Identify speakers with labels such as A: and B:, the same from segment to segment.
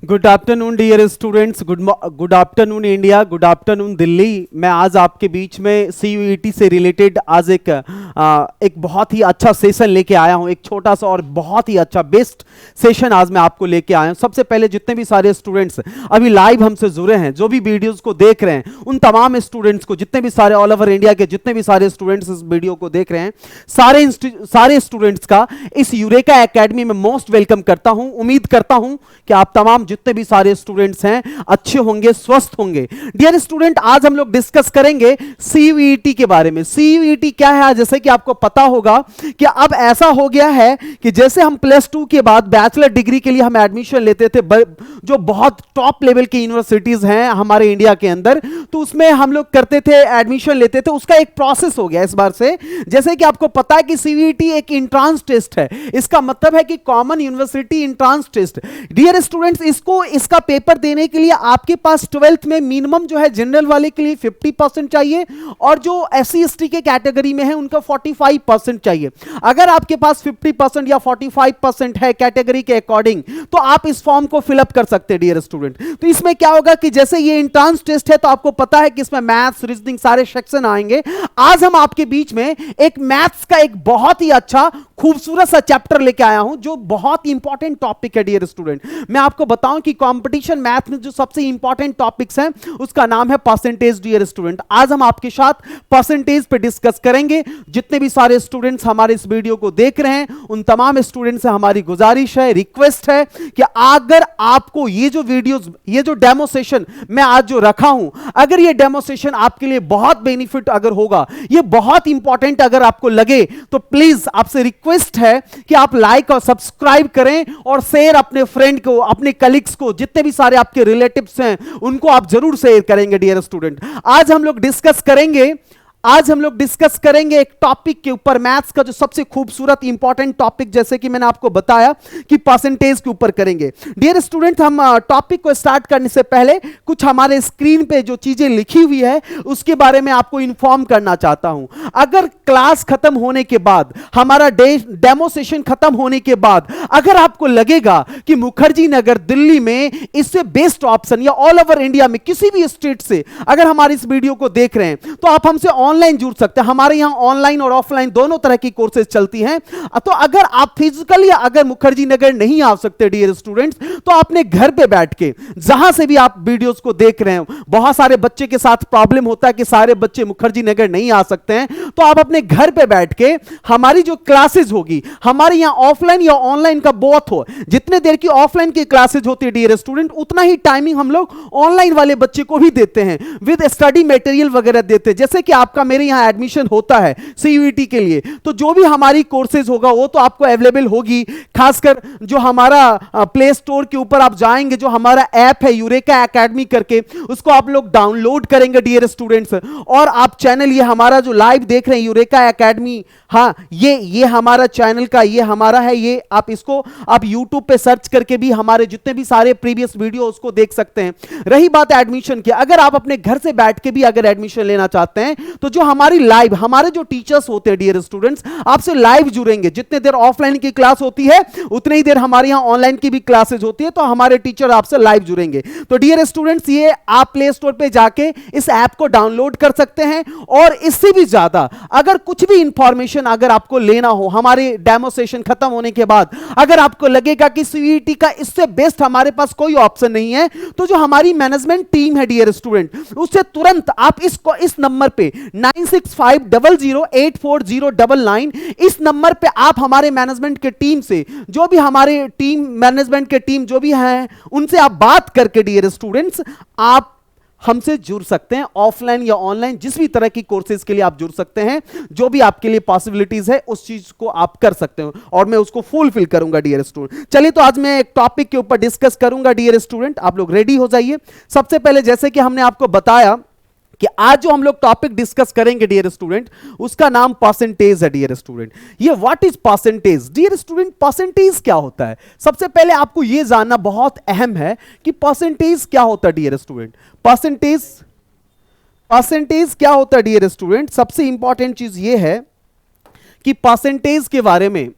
A: Good afternoon dear students, good afternoon India, good afternoon Delhi. मैं आज आपके बीच में सीयूईटी से रिलेटेड आज एक बहुत ही अच्छा सेशन लेके आया हूं। एक छोटा सा और बहुत ही अच्छा बेस्ट सेशन आज मैं आपको लेके आया हूं। सबसे पहले जितने भी सारे स्टूडेंट्स अभी लाइव हमसे जुड़े हैं, जो भी वीडियोस को देख रहे हैं, उन तमाम स्टूडेंट्स को, जितने भी सारे ऑल ओवर इंडिया के जितने भी सारे स्टूडेंट्स इस वीडियो को देख रहे हैं, सारे स्टूडेंट्स का इस यूरेका एकेडमी में मोस्ट वेलकम करता हूं। उम्मीद करता हूं कि आप तमाम जितने भी सारे स्टूडेंट्स हैं अच्छे होंगे, स्वस्थ होंगे। डियर स्टूडेंट, आज हम लोग डिस्कस करेंगे सीयूईटी के बारे में। सीयूईटी क्या है? जैसे कि आपको पता होगा कि अब ऐसा हो गया है कि जैसे हम +2 के बाद बैचलर डिग्री के लिए हम एडमिशन लेते थे, जो बहुत टॉप लेवल की यूनिवर्सिटीज हैं हमारे इंडिया के अंदर, तो उसमें हम लोग करते थे, एडमिशन लेते थे। उसका एक प्रोसेस हो गया इस बार से। जैसे कि आपको पता है कि सीयूईटी एक एंट्रेंस टेस्ट है। इसका मतलब है कि common university entrance test. Dear students, इसका पेपर देने के लिए आपके पास 12th में मिनिमम जो है जनरल वाले के लिए 50% चाहिए, और जो SC ST के कैटेगरी में है उनका 45% चाहिए। अगर आपके पास 50% या 45% है कैटेगरी के अकॉर्डिंग, तो आप इस फॉर्म को फिलअप कर सकते हैं डियर स्टूडेंट। तो इसमें क्या होगा कि जैसे ये एंट्रेंस टेस्ट है, तो आपको पता है कि इसमें मैथ्स, रीजनिंग सारे सेक्शन आएंगे। आज हम आपके बीच में एक मैथ्स का एक बहुत ही अच्छा खूबसूरत सा चैप्टर लेके आया हूं, जो बहुत इंपॉर्टेंट टॉपिक है डियर स्टूडेंट। मैं आपको बताऊं कि कंपटीशन मैथ में जो सबसे इंपॉर्टेंट टॉपिक्स हैं उसका नाम है परसेंटेज डियर स्टूडेंट। आज हम आपके साथ परसेंटेज पे डिस्कस करेंगे। जितने भी सारे स्टूडेंट्स हमारे इस वीडियो को देख रहे हैं, उन तमाम स्टूडेंट्स से हमारी गुजारिश है, रिक्वेस्ट है कि अगर आपको ये जो वीडियोस, ये जो डेमो सेशन मैं आज जो रखा हूं, अगर ये डेमो सेशन आपके लिए बहुत बेनिफिट अगर होगा, ये बहुत इंपॉर्टेंट अगर आपको लगे, तो प्लीज आपसे रिक्वेस्ट है कि आप लाइक और सब्सक्राइब करें और शेयर अपने फ्रेंड को, अपने कलीग्स को, जितने भी सारे आपके रिलेटिव्स हैं उनको आप जरूर शेयर करेंगे डियर स्टूडेंट। आज हम लोग डिस्कस करेंगे एक टॉपिक के ऊपर, मैथ्स का जो सबसे खूबसूरत इंपॉर्टेंट टॉपिक, जैसे कि मैंने आपको बताया कि परसेंटेज के ऊपर करेंगे। डियर स्टूडेंट, हम टॉपिक को स्टार्ट करने से पहले कुछ हमारे स्क्रीन पे जो चीजें लिखी हुई है उसके बारे में आपको इंफॉर्म करना चाहता हूं। अगर क्लास खत्म होने के बाद, हमारा डेमो सेशन खत्म होने के बाद, अगर आपको लगेगा कि मुखर्जी नगर दिल्ली में इससे बेस्ट ऑप्शन, या ऑल ओवर इंडिया में किसी भी स्टेट से अगर हमारी इस वीडियो को देख रहे हैं, तो आप हमसे ऑनलाइन जुड़ सकते हैं। हमारे यहां ऑनलाइन और ऑफलाइन दोनों तरह की कोर्सेज चलती हैं। तो अगर आप फिजिकली अगर मुखर्जी नगर नहीं आ सकते डियर स्टूडेंट्स, तो आपने घर पे बैठ के, जहां से भी आप वीडियोस को देख रहे हैं, बहुत सारे बच्चे के साथ प्रॉब्लम होता है कि सारे बच्चे मुखर्जी नगर नहीं आ सकते हैं, तो आप अपने घर पे बैठ के हमारी जो क्लासेज होगी, हमारे यहां ऑफलाइन या ऑनलाइन का बोथ हो, जितने देर की ऑफलाइन की क्लासेज होती है डियर स्टूडेंट, उतना ही टाइमिंग हम लोग ऑनलाइन वाले बच्चे को भी देते हैं, विद स्टडी मटेरियल वगैरह देते हैं। जैसे कि आपका मेरे यहां एडमिशन होता है सीयूईटी के लिए, तो जो भी हमारी कोर्सेज होगा वो तो आपको अवेलेबल होगी। खासकर जो हमारा प्ले स्टोर के ऊपर आप जाएंगे, जो हमारा ऐप है यूरेका एकेडमी करके, उसको आप लोग डाउनलोड करेंगे डियर स्टूडेंट्स, और आप चैनल, ये हमारा जो लाइव देख रहे हैं यूरेका एकेडमी, हाँ ये हमारा चैनल का, ये हमारा है, ये आप इसको आप यूट्यूब पे सर्च करके भी हमारे जितने भी सारे प्रीवियस वीडियो उसको देख सकते हैं। रही बात एडमिशन की, अगर आप अपने घर से बैठ के भी अगर एडमिशन लेना चाहते हैं, तो जो हमारी लाइव, हमारे जो टीचर्स होते हैं डियर स्टूडेंट्स, आपसे लाइव जुड़ेंगे। जितने देर ऑफलाइन की क्लास होती है, उतनी ही देर हमारे यहां ऑनलाइन की भी क्लासेज होती है, तो हमारे टीचर आपसे लाइव जुड़ेंगे। तो डियर स्टूडेंट्स, ये आप प्ले स्टोर पे जाके इस ऐप को डाउनलोड कर सकते हैं। और इससे भी ज्यादा अगर कुछ भी इंफॉर्मेशन अगर आपको लेना हो, हमारे डेमो सेशन खत्म होने के बाद अगर आपको लगेगा कि सीयूईटी का इससे बेस्ट हमारे पास कोई ऑप्शन नहीं है, तो जो हमारी मैनेजमेंट टीम है डियर स्टूडेंट, उससे तुरंत आप इस नंबर पे 9650084099, इस नंबर पे आप हमारे मैनेजमेंट के टीम से, जो भी हमारे टीम मैनेजमेंट के टीम जो भी हैं, उनसे आप बात करके डियर स्टूडेंट्स आप हमसे जुड़ सकते हैं। ऑफलाइन या ऑनलाइन जिस भी तरह की कोर्सेज के लिए आप जुड़ सकते हैं, जो भी आपके लिए पॉसिबिलिटीज है उस चीज को आप कर सकते हो, और मैं उसको फुलफिल करूंगा डियर स्टूडेंट। चलिए, तो आज मैं एक टॉपिक के ऊपर डिस्कस करूंगा डियर स्टूडेंट। आप लोग रेडी हो जाइए। सबसे पहले, जैसे कि हमने आपको बताया कि आज जो हम लोग टॉपिक डिस्कस करेंगे डियर स्टूडेंट, उसका नाम परसेंटेज है डियर स्टूडेंट। ये what is percentage dear student? Percentage क्या होता है? सबसे पहले आपको यह जानना बहुत अहम है कि परसेंटेज क्या होता है डियर स्टूडेंट। परसेंटेज क्या होता है डियर स्टूडेंट? सबसे इंपॉर्टेंट चीज यह है कि परसेंटेज के बारे में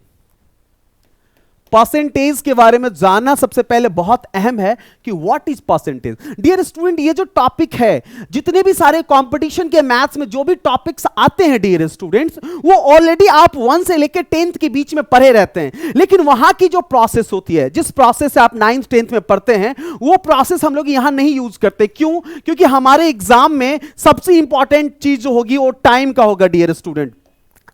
A: परसेंटेज के बारे में जानना सबसे पहले बहुत अहम है कि what is percentage. Dear student, ये जो टॉपिक है, जितने भी सारे कंपटीशन के मैथ्स में जो भी टॉपिक्स आते हैं डियर स्टूडेंट्स, वो ऑलरेडी आप 1 से लेकर 10th के बीच में पढ़े रहते हैं। लेकिन वहां की जो प्रोसेस होती है, जिस प्रोसेस से आप 9th 10th में पढ़ते हैं, वो प्रोसेस हम लोग यहां नहीं यूज करते। क्यों? क्योंकि हमारे एग्जाम में सबसे इंपॉर्टेंट चीज जो होगी वो टाइम का होगा डियर स्टूडेंट।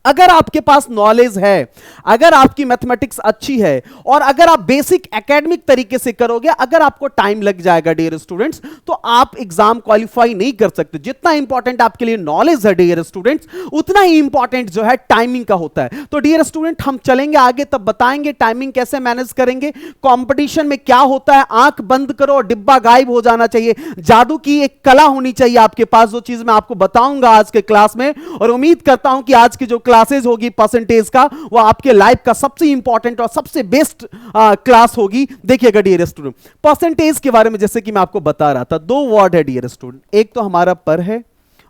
A: अगर आपके पास नॉलेज है, अगर आपकी मैथमेटिक्स अच्छी है और अगर आप बेसिक एकेडमिक तरीके से करोगे, अगर आपको टाइम लग जाएगा डियर स्टूडेंट्स, तो आप एग्जाम क्वालिफाई नहीं कर सकते। जितना इंपॉर्टेंट आपके लिए नॉलेज है डियर स्टूडेंट्स, उतना ही इंपॉर्टेंट जो है टाइमिंग का होता है। तो डियर स्टूडेंट, हम चलेंगे आगे, तब बताएंगे टाइमिंग कैसे मैनेज करेंगे, कंपटीशन में क्या होता है। आंख बंद करो और डिब्बा गायब हो जाना चाहिए। जादू की एक कला होनी चाहिए आपके पास, जो चीज मैं आपको बताऊंगा आज के क्लास में। और उम्मीद करता हूं कि आज की जो क्लासेज होगी परसेंटेज का, वो आपके लाइफ का सबसे इंपॉर्टेंट और सबसे बेस्ट क्लास होगी। देखिएगा डियर स्टूडेंट, परसेंटेज के बारे में जैसे कि मैं आपको बता रहा था, 2 वर्ड है डियर स्टूडेंट, एक तो हमारा पर है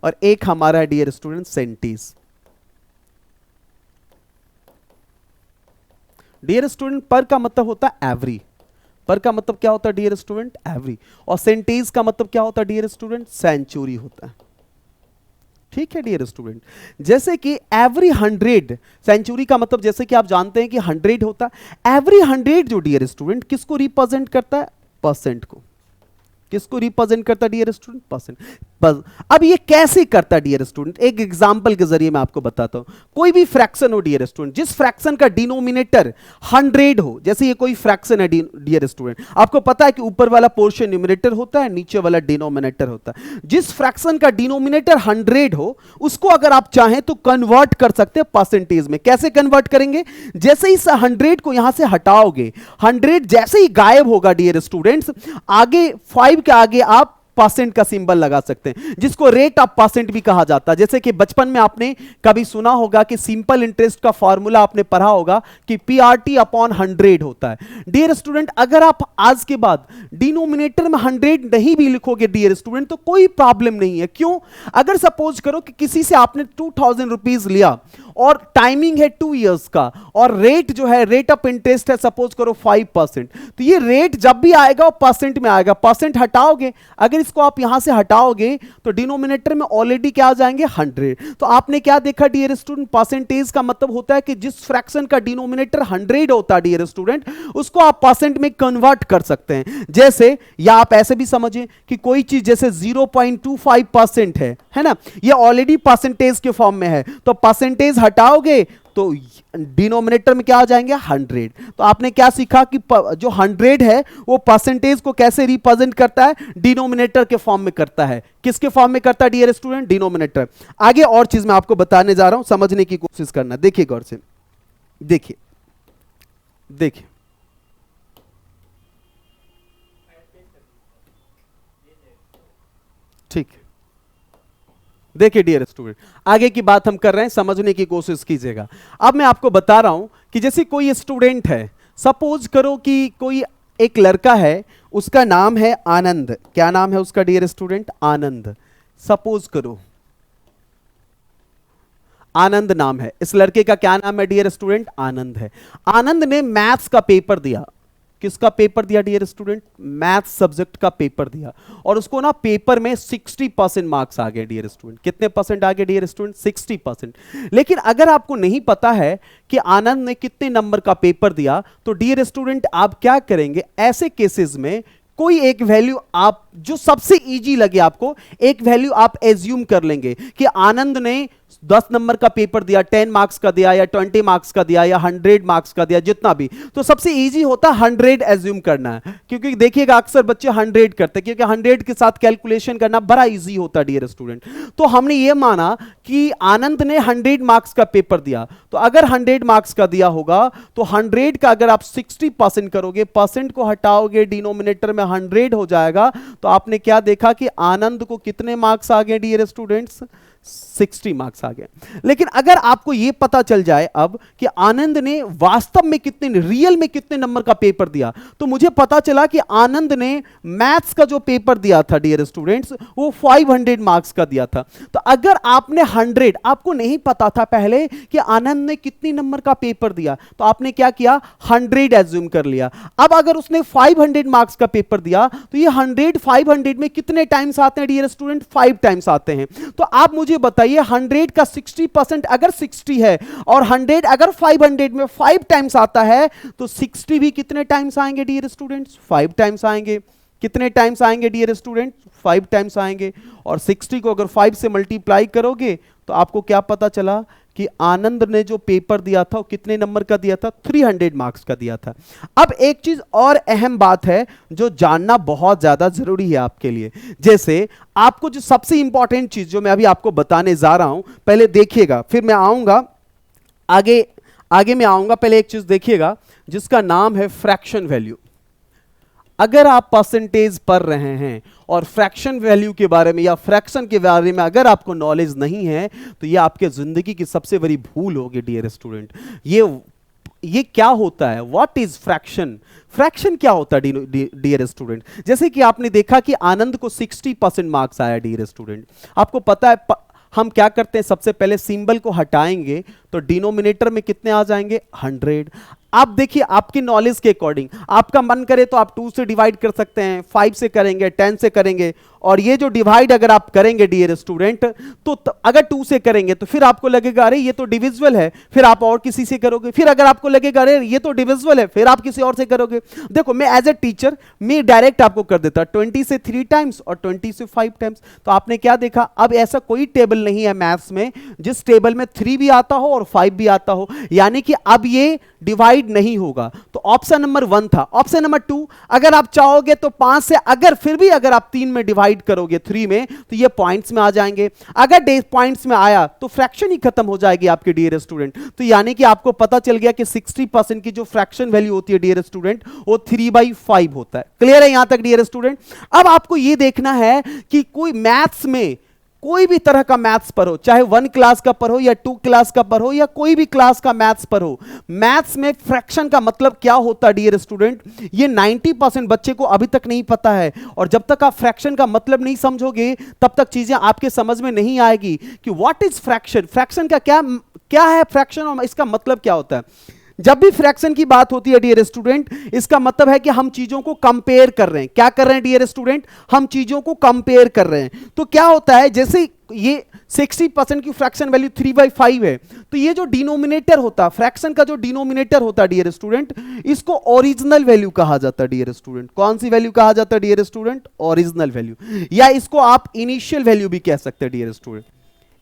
A: और एक हमारा है डियर स्टूडेंट सेंटीज। डियर स्टूडेंट, पर का मतलब होता है एवरी। पर का मतलब क्या होता है डियर स्टूडेंट? एवरी। और सेंटीज का मतलब क्या होता है डियर स्टूडेंट? सेंचुरी होता है। ठीक है डियर स्टूडेंट, जैसे कि एवरी 100, सेंचुरी का मतलब जैसे कि आप जानते हैं कि 100 होता है। एवरी 100 जो डियर स्टूडेंट किसको रिप्रेजेंट करता है? परसेंट को। किसको रिप्रेजेंट करता है डियर स्टूडेंट? परसेंट। अब ये कैसे करता है डियर स्टूडेंट? एक एग्जांपल के जरिए मैं आपको बताता हूं। कोई भी फ्रैक्शन हो डियर स्टूडेंट, जिस फ्रैक्शन का डिनोमिनेटर 100 हो, जैसे ये कोई फ्रैक्शन है डियर स्टूडेंट, आपको पता है कि ऊपर वाला पोर्शन न्यूमरेटर होता है, नीचे वाला डिनोमिनेटर होता है। जिस फ्रैक्शन का डिनोमिनेटर 100 हो, उसको अगर आप चाहें तो कन्वर्ट कर सकते हैं परसेंटेज में। कैसे कन्वर्ट करेंगे? जैसे इस 100 को यहां से हटाओगे, 100 जैसे ही गायब होगा डियर स्टूडेंट्स, आगे 5 के आगे आप परसेंट का सिंबल लगा सकते हैं, जिसको रेट ऑफ परसेंट भी कहा जाता है। जैसे कि बचपन में आपने कभी सुना होगा कि सिंपल इंटरेस्ट का फॉर्मूला आपने पढ़ा होगा कि पीआरटी अपॉन 100 होता है। डियर स्टूडेंट, अगर आप आज के बाद डिनोमिनेटर में 100 नहीं भी लिखोगे डियर स्टूडेंट, तो कोई प्रॉब्लम नहीं है। क्यों? अगर सपोज करो कि किसी से आपने 2000 रुपीज लिया और टाइमिंग है 2 इयर्स का, और रेट जो है, रेट ऑफ इंटरेस्ट है सपोज करो 5%, तो ये रेट जब भी आएगा वो परसेंट में आएगा। परसेंट हटाओगे, अगर इसको आप यहां से हटाओगे तो डिनोमिनेटर में ऑलरेडी क्या आ जाएंगे? 100। तो आपने क्या देखा डियर स्टूडेंट? परसेंटेज का मतलब होता है कि जिस फ्रैक्शन का डिनोमिनेटर 100 होता है डियर स्टूडेंट, उसको आप परसेंट में कन्वर्ट कर सकते हैं। जैसे, या आप ऐसे भी समझें कि कोई चीज जैसे 0.25% है ना, ये ऑलरेडी परसेंटेज के फॉर्म में है, तो परसेंटेज हटाओगे तो डिनोमिनेटर में क्या आ जाएंगे? 100। तो आपने क्या सीखा कि जो 100 है वो परसेंटेज को कैसे रिप्रेजेंट करता है? डिनोमिनेटर के फॉर्म में करता है। किसके फॉर्म में करता है डियर स्टूडेंट? डिनोमिनेटर। आगे और चीज मैं आपको बताने जा रहा हूं, समझने की कोशिश करना। देखिए गौर से, देखिए देखिए, ठीक है। देखिए डियर स्टूडेंट, आगे की बात हम कर रहे हैं, समझने की कोशिश कीजिएगा। अब मैं आपको बता रहा हूं कि जैसे कोई स्टूडेंट है, सपोज करो कि कोई एक लड़का है, उसका नाम है आनंद। क्या नाम है उसका डियर स्टूडेंट? आनंद। सपोज करो आनंद नाम है, इस लड़के का क्या नाम है डियर स्टूडेंट? आनंद है। आनंद ने मैथ्स का पेपर दिया। किसका पेपर दिया डियर स्टूडेंट? मैथ्स सब्जेक्ट का पेपर दिया, और उसको ना पेपर में 60% मार्क्स आ गए डियर स्टूडेंट। कितने परसेंट आ गए डियर स्टूडेंट? 60%। लेकिन अगर आपको नहीं पता है कि आनंद ने कितने नंबर का पेपर दिया, तो डियर स्टूडेंट आप क्या करेंगे? ऐसे केसेस में कोई एक वैल्यू आप, जो सबसे इजी लगे आपको, एक वैल्यू आप एज्यूम कर लेंगे कि आनंद ने 10 नंबर का पेपर दिया, 10 मार्क्स का दिया या 20 मार्क्स का दिया या 100 मार्क्स का दिया, जितना भी, तो सबसे इजी होता है 100 एज्यूम करना है। क्योंकि देखिएगा अक्सर बच्चे 100 करते हैं, क्योंकि 100 के साथ कैलकुलेशन करना बड़ा इजी होता है डियर स्टूडेंट। तो हमने ये माना कि आनंद ने 100 मार्क्स का पेपर दिया, तो अगर 100 मार्क्स का दिया होगा तो 100 का अगर आप 60% करोगे, परसेंट को हटाओगे, डिनोमिनेटर में 100 हो जाएगा। तो आपने क्या देखा कि आनंद को कितने मार्क्स आ गए डियर स्टूडेंट्स? 60 मार्क्स आ गए। लेकिन अगर आपको यह पता चल जाए अब कि आनंद ने वास्तव में कितने, रियल में कितने नंबर का पेपर दिया, तो मुझे पता चला कि आनंद ने मैथ्स का जो पेपर दिया था डियर स्टूडेंट्स, वो 500 मार्क्स का दिया था। तो अगर आपने 100, आपको नहीं पता था पहले कि आनंद ने कितनी नंबर का पेपर दिया, तो आपने क्या किया, 100 एज्यूम कर लिया। अब अगर उसने 500 मार्क्स का पेपर दिया, तो ये 100 500 में कितने टाइम्स आते हैं डियर स्टूडेंट, 5 टाइम्स आते हैं। तो आप मुझे बताइए 100 का 60% अगर 60 है और 100 अगर 500 में 5 टाइम्स आता है, तो 60 भी कितने टाइम्स आएंगे डियर स्टूडेंट्स, 5 टाइम्स आएंगे। कितने टाइम्स आएंगे डियर स्टूडेंट, 5 टाइम्स आएंगे। और 60 को अगर 5 से मल्टीप्लाई करोगे तो आपको क्या पता चला कि आनंद ने जो पेपर दिया था वो कितने नंबर का दिया था, 300 मार्क्स का दिया था। अब एक चीज और अहम बात है जो जानना बहुत ज्यादा जरूरी है आपके लिए, जैसे आपको जो सबसे इंपॉर्टेंट चीज जो मैं अभी आपको बताने जा रहा हूं, पहले देखिएगा, फिर मैं आऊंगा आगे मैं आऊंगा। पहले एक चीज देखिएगा जिसका नाम है फ्रैक्शन वैल्यू। अगर आप परसेंटेज पढ़ रहे हैं और फ्रैक्शन वैल्यू के बारे में या फ्रैक्शन के बारे में अगर आपको नॉलेज नहीं है, तो ये आपके जिंदगी की सबसे बड़ी भूल होगी डियर स्टूडेंट। ये क्या होता है, व्हाट इज फ्रैक्शन, फ्रैक्शन क्या होता है डियर स्टूडेंट। जैसे कि आपने देखा कि आनंद को 60% मार्क्स आया डियर स्टूडेंट। आपको पता है हम क्या करते हैं, सबसे पहले सिंबल को हटाएंगे तो डिनोमिनेटर में कितने आ जाएंगे, 100। आप देखिए आपकी नॉलेज के अकॉर्डिंग, आपका मन करे तो आप 2 से डिवाइड कर सकते हैं, 5 से करेंगे, 10 से करेंगे। और ये जो डिवाइड अगर आप करेंगे डियर स्टूडेंट, तो अगर 2 से करेंगे तो फिर आपको लगेगा अरे ये तो डिविजिबल है, फिर आप और किसी से करोगे। फिर अगर आपको लगेगा अरे ये तो डिविजिबल है, फिर आप किसी और से करोगे। देखो मैं एज ए टीचर मैं डायरेक्ट आपको कर देता 20 से 3 टाइम्स और 20 से 5 टाइम्स। तो आपने क्या देखा, अब ऐसा कोई टेबल नहीं है मैथ्स में जिस टेबल में 3 भी आता हो और 5 भी आता हो, यानी कि अब ये डिवाइड नहीं होगा। तो ऑप्शन नंबर 1 था। ऑप्शन नंबर 2, अगर आप चाहोगे तो 5 से अगर फिर भी अगर आप 3 में डिवाइड करोगे 3 में, तो ये पॉइंट्स में आ जाएंगे। अगर पॉइंट्स में आया तो फ्रैक्शन ही खत्म हो जाएगी आपके डियर स्टूडेंट। तो यानी कि आपको पता चल गया कि 60% की जो फ्रैक्शन वैल्यू होती है डियर स्टूडेंट, वो 3/5 होता है। क्लियर है यहां तक डियर स्टूडेंट। अब आपको ये देखना है कि कोई मैथ्स में कोई भी तरह का मैथ्स पढ़ो, चाहे 1 क्लास का पढ़ो या 2 क्लास का पढ़ो या कोई भी क्लास का मैथ्स पढ़ो, मैथ्स में फ्रैक्शन का मतलब क्या होता है डियर स्टूडेंट, ये 90% बच्चे को अभी तक नहीं पता है। और जब तक आप फ्रैक्शन का मतलब नहीं समझोगे तब तक चीजें आपके समझ में नहीं आएगी कि व्हाट इज फ्रैक्शन, फ्रैक्शन का क्या है फ्रैक्शन और इसका मतलब क्या होता है। जब भी फ्रैक्शन की बात होती है डियर स्टूडेंट, इसका मतलब है कि हम चीजों को कंपेयर कर रहे हैं। क्या कर रहे हैं डियर स्टूडेंट, हम चीजों को कंपेयर कर रहे हैं। तो क्या होता है, जैसे ये 60% की फ्रैक्शन वैल्यू 3/5 है, तो ये जो डिनोमिनेटर होता है, फ्रैक्शन का जो डिनोमिनेटर होता है डियर स्टूडेंट, इसको ओरिजिनल वैल्यू कहा जाता है डियर स्टूडेंट। कौन सी वैल्यू कहा जाता है डियर स्टूडेंट, ओरिजिनल वैल्यू, या इसको आप इनिशियल वैल्यू भी कह सकते हैं डियर स्टूडेंट,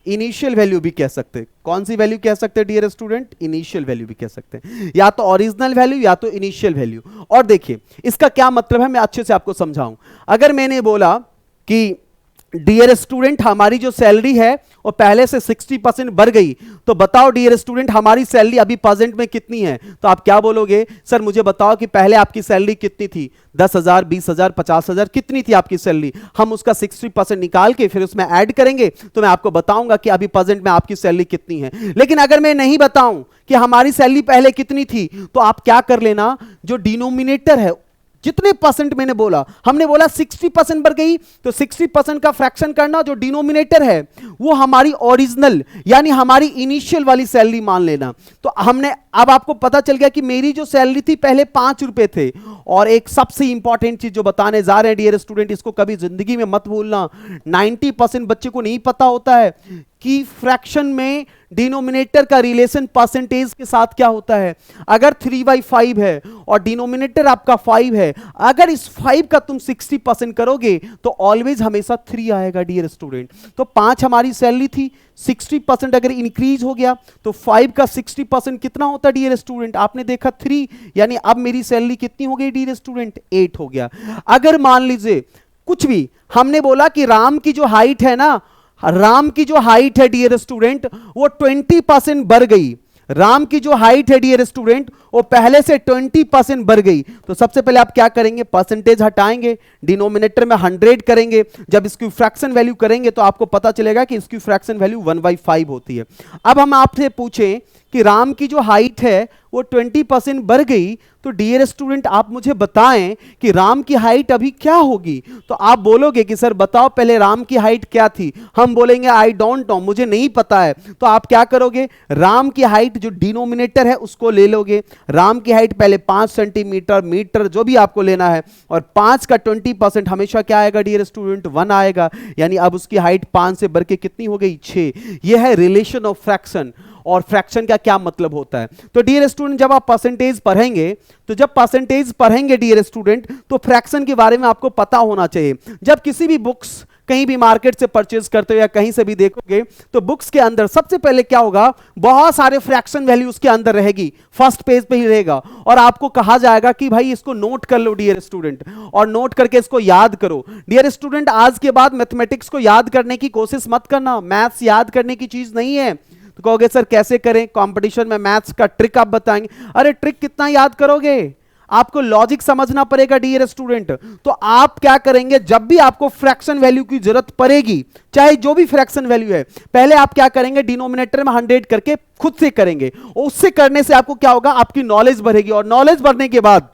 A: इनिशियल वैल्यू भी कह सकते हैं। कौन सी वैल्यू कह सकते हैं डियर स्टूडेंट, इनिशियल वैल्यू भी कह सकते हैं, या तो ओरिजिनल वैल्यू या तो इनिशियल वैल्यू। और देखिए इसका क्या मतलब है, मैं अच्छे से आपको समझाऊं। अगर मैंने बोला कि डियर स्टूडेंट हमारी जो सैलरी है वो पहले से 60% बढ़ गई, तो बताओ डियर स्टूडेंट हमारी सैलरी अभी प्रेजेंट में कितनी है। तो आप क्या बोलोगे, सर मुझे बताओ कि पहले आपकी सैलरी कितनी थी, 10,000, 20,000, 50,000, कितनी थी आपकी सैलरी। हम उसका 60% निकाल के फिर उसमें ऐड करेंगे तो मैं आपको बताऊंगा कि अभी प्रेजेंट में आपकी सैलरी कितनी है। लेकिन अगर मैं नहीं बताऊं कि हमारी सैलरी पहले कितनी थी, तो आप क्या कर लेना, जो डिनोमिनेटर है, जितने परसेंट मैंने बोला, हमने बोला 60% बढ़ गई, तो 60% का फ्रैक्शन करना, जो डिनोमिनेटर है वो हमारी ओरिजिनल यानी हमारी इनिशियल वाली सैलरी मान लेना। तो हमने, अब आपको पता चल गया कि मेरी जो सैलरी थी पहले 5 रुपए थे। और एक सबसे इंपॉर्टेंट चीज जो बताने जा रहे हैं डियर स्टूडेंट, इसको कभी जिंदगी में मत भूलना, 90% बच्चे को नहीं पता होता है कि फ्रैक्शन में डिनोमिनेटर का रिलेशन परसेंटेज के साथ क्या होता है। अगर 3/5 है और डिनोमिनेटर आपका 5 है, अगर इस 5 का तुम 60% करोगे तो ऑलवेज हमेशा 3 आएगा डियर स्टूडेंट। तो 5 हमारी सैलरी थी, 60% अगर इंक्रीज हो गया तो 5 का 60% कितना होता है डियर स्टूडेंट, आपने देखा 3, यानी अब मेरी सैलरी कितनी हो गई डियर स्टूडेंट, 8 हो गया। अगर मान लीजिए कुछ भी, हमने बोला कि राम की जो हाइट है ना, राम की जो हाइट है डियर स्टूडेंट वो 20% बढ़ गई, राम की जो हाइट है डियर स्टूडेंट वो वो पहले से 20% बढ़ गई, तो सबसे पहले आप क्या करेंगे, परसेंटेज हटाएंगे, डिनोमिनेटर में 100 करेंगे, जब इसकी फ्रैक्शन वैल्यू करेंगे तो आपको पता चलेगा कि इसकी फ्रैक्शन वैल्यू 1/5 होती है। अब हम आपसे पूछें कि राम की जो हाइट है वो 20% बढ़ गई, तो डियर स्टूडेंट आप मुझे बताएं कि राम की हाइट अभी क्या होगी। तो आप बोलोगे कि सर बताओ पहले राम की हाइट क्या थी, हम बोलेंगे आई डोंट नो, मुझे नहीं पता है। तो आप क्या करोगे, राम की हाइट जो डिनोमिनेटर है उसको ले लोगे, राम की हाइट पहले 5 सेंटीमीटर, मीटर जो भी आपको लेना है, और 5 का 20% हमेशा क्या आएगा डियर स्टूडेंट, 1 आएगा, यानी अब उसकी हाइट 5 से बढ़ के कितनी हो गई, 6। यह है रिलेशन ऑफ फ्रैक्शन। और फ्रैक्शन का क्या मतलब होता है, तो डियर स्टूडेंट जब आप परसेंटेज पढ़ेंगे, तो जब परसेंटेज पढ़ेंगे डियर स्टूडेंट, तो फ्रैक्शन के बारे में आपको पता होना चाहिए। जब किसी भी बुक्स कहीं भी मार्केट से परचेज करते हो या कहीं से भी देखोगे, तो बुक्स के अंदर सबसे पहले क्या होगा, बहुत सारे फ्रैक्शन वैल्यूज के अंदर रहेगी, फर्स्ट पेज पे ही रहेगा, और आपको कहा जाएगा कि भाई इसको नोट कर लो डियर स्टूडेंट, और नोट करके इसको याद करो। डियर स्टूडेंट आज के बाद मैथमेटिक्स को याद करने की कोशिश मत करना, मैथ्स याद करने की चीज नहीं है। तो कहोगे सर कैसे करें, कंपटीशन में मैथ्स का ट्रिक आप बताएंगे, अरे ट्रिक कितना याद करोगे, आपको लॉजिक समझना पड़ेगा डियर स्टूडेंट। तो आप क्या करेंगे, जब भी आपको फ्रैक्शन वैल्यू की जरूरत पड़ेगी, चाहे जो भी फ्रैक्शन वैल्यू है, पहले आप क्या करेंगे, डिनोमिनेटर में 100 करके खुद से करेंगे, और उससे करने से आपको क्या होगा, आपकी नॉलेज बढ़ेगी, और नॉलेज बढ़ने के बाद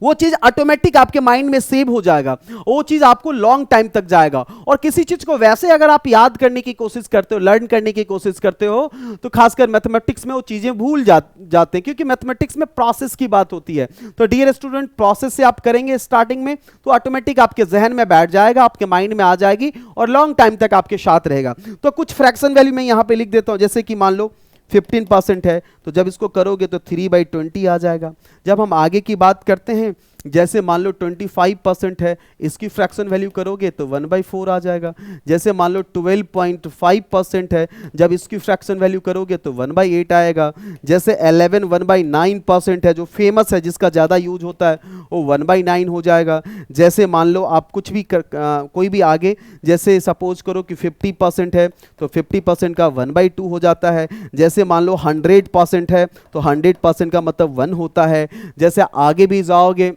A: वो चीज ऑटोमेटिक आपके माइंड में सेव हो जाएगा, वो चीज आपको लॉन्ग टाइम तक जाएगा। और किसी चीज को वैसे अगर आप याद करने की कोशिश करते हो, लर्न करने की कोशिश करते हो, तो खासकर मैथमेटिक्स में वो चीजें भूल जाते हैं, क्योंकि मैथमेटिक्स में प्रोसेस की बात होती है। तो डियर स्टूडेंट प्रोसेस से आप करेंगे स्टार्टिंग में, तो ऑटोमेटिक आपके जहन में बैठ जाएगा, आपके माइंड में आ जाएगी, और लॉन्ग टाइम तक आपके साथ रहेगा। तो कुछ फ्रैक्शन वैल्यू मैं यहां पे लिख देता हूं, जैसे कि मान लो 15% है, तो जब इसको करोगे तो 3/20 आ जाएगा। जब हम आगे की बात करते हैं, जैसे मान लो 25% है, इसकी फ्रैक्शन वैल्यू करोगे तो 1/4 आ जाएगा। जैसे मान लो 12.5% है, जब इसकी फ्रैक्शन वैल्यू करोगे तो 1/8 आएगा। जैसे 11 1/9% है, जो फेमस है, जिसका ज़्यादा यूज होता है, वो 1/9 हो जाएगा। जैसे मान लो आप कुछ भी कोई भी आगे, जैसे सपोज करो कि 50% है, तो 50% का 1/2 हो जाता है। जैसे मान लो 100% है, तो 100% का मतलब 1 होता है। जैसे आगे भी जाओगे,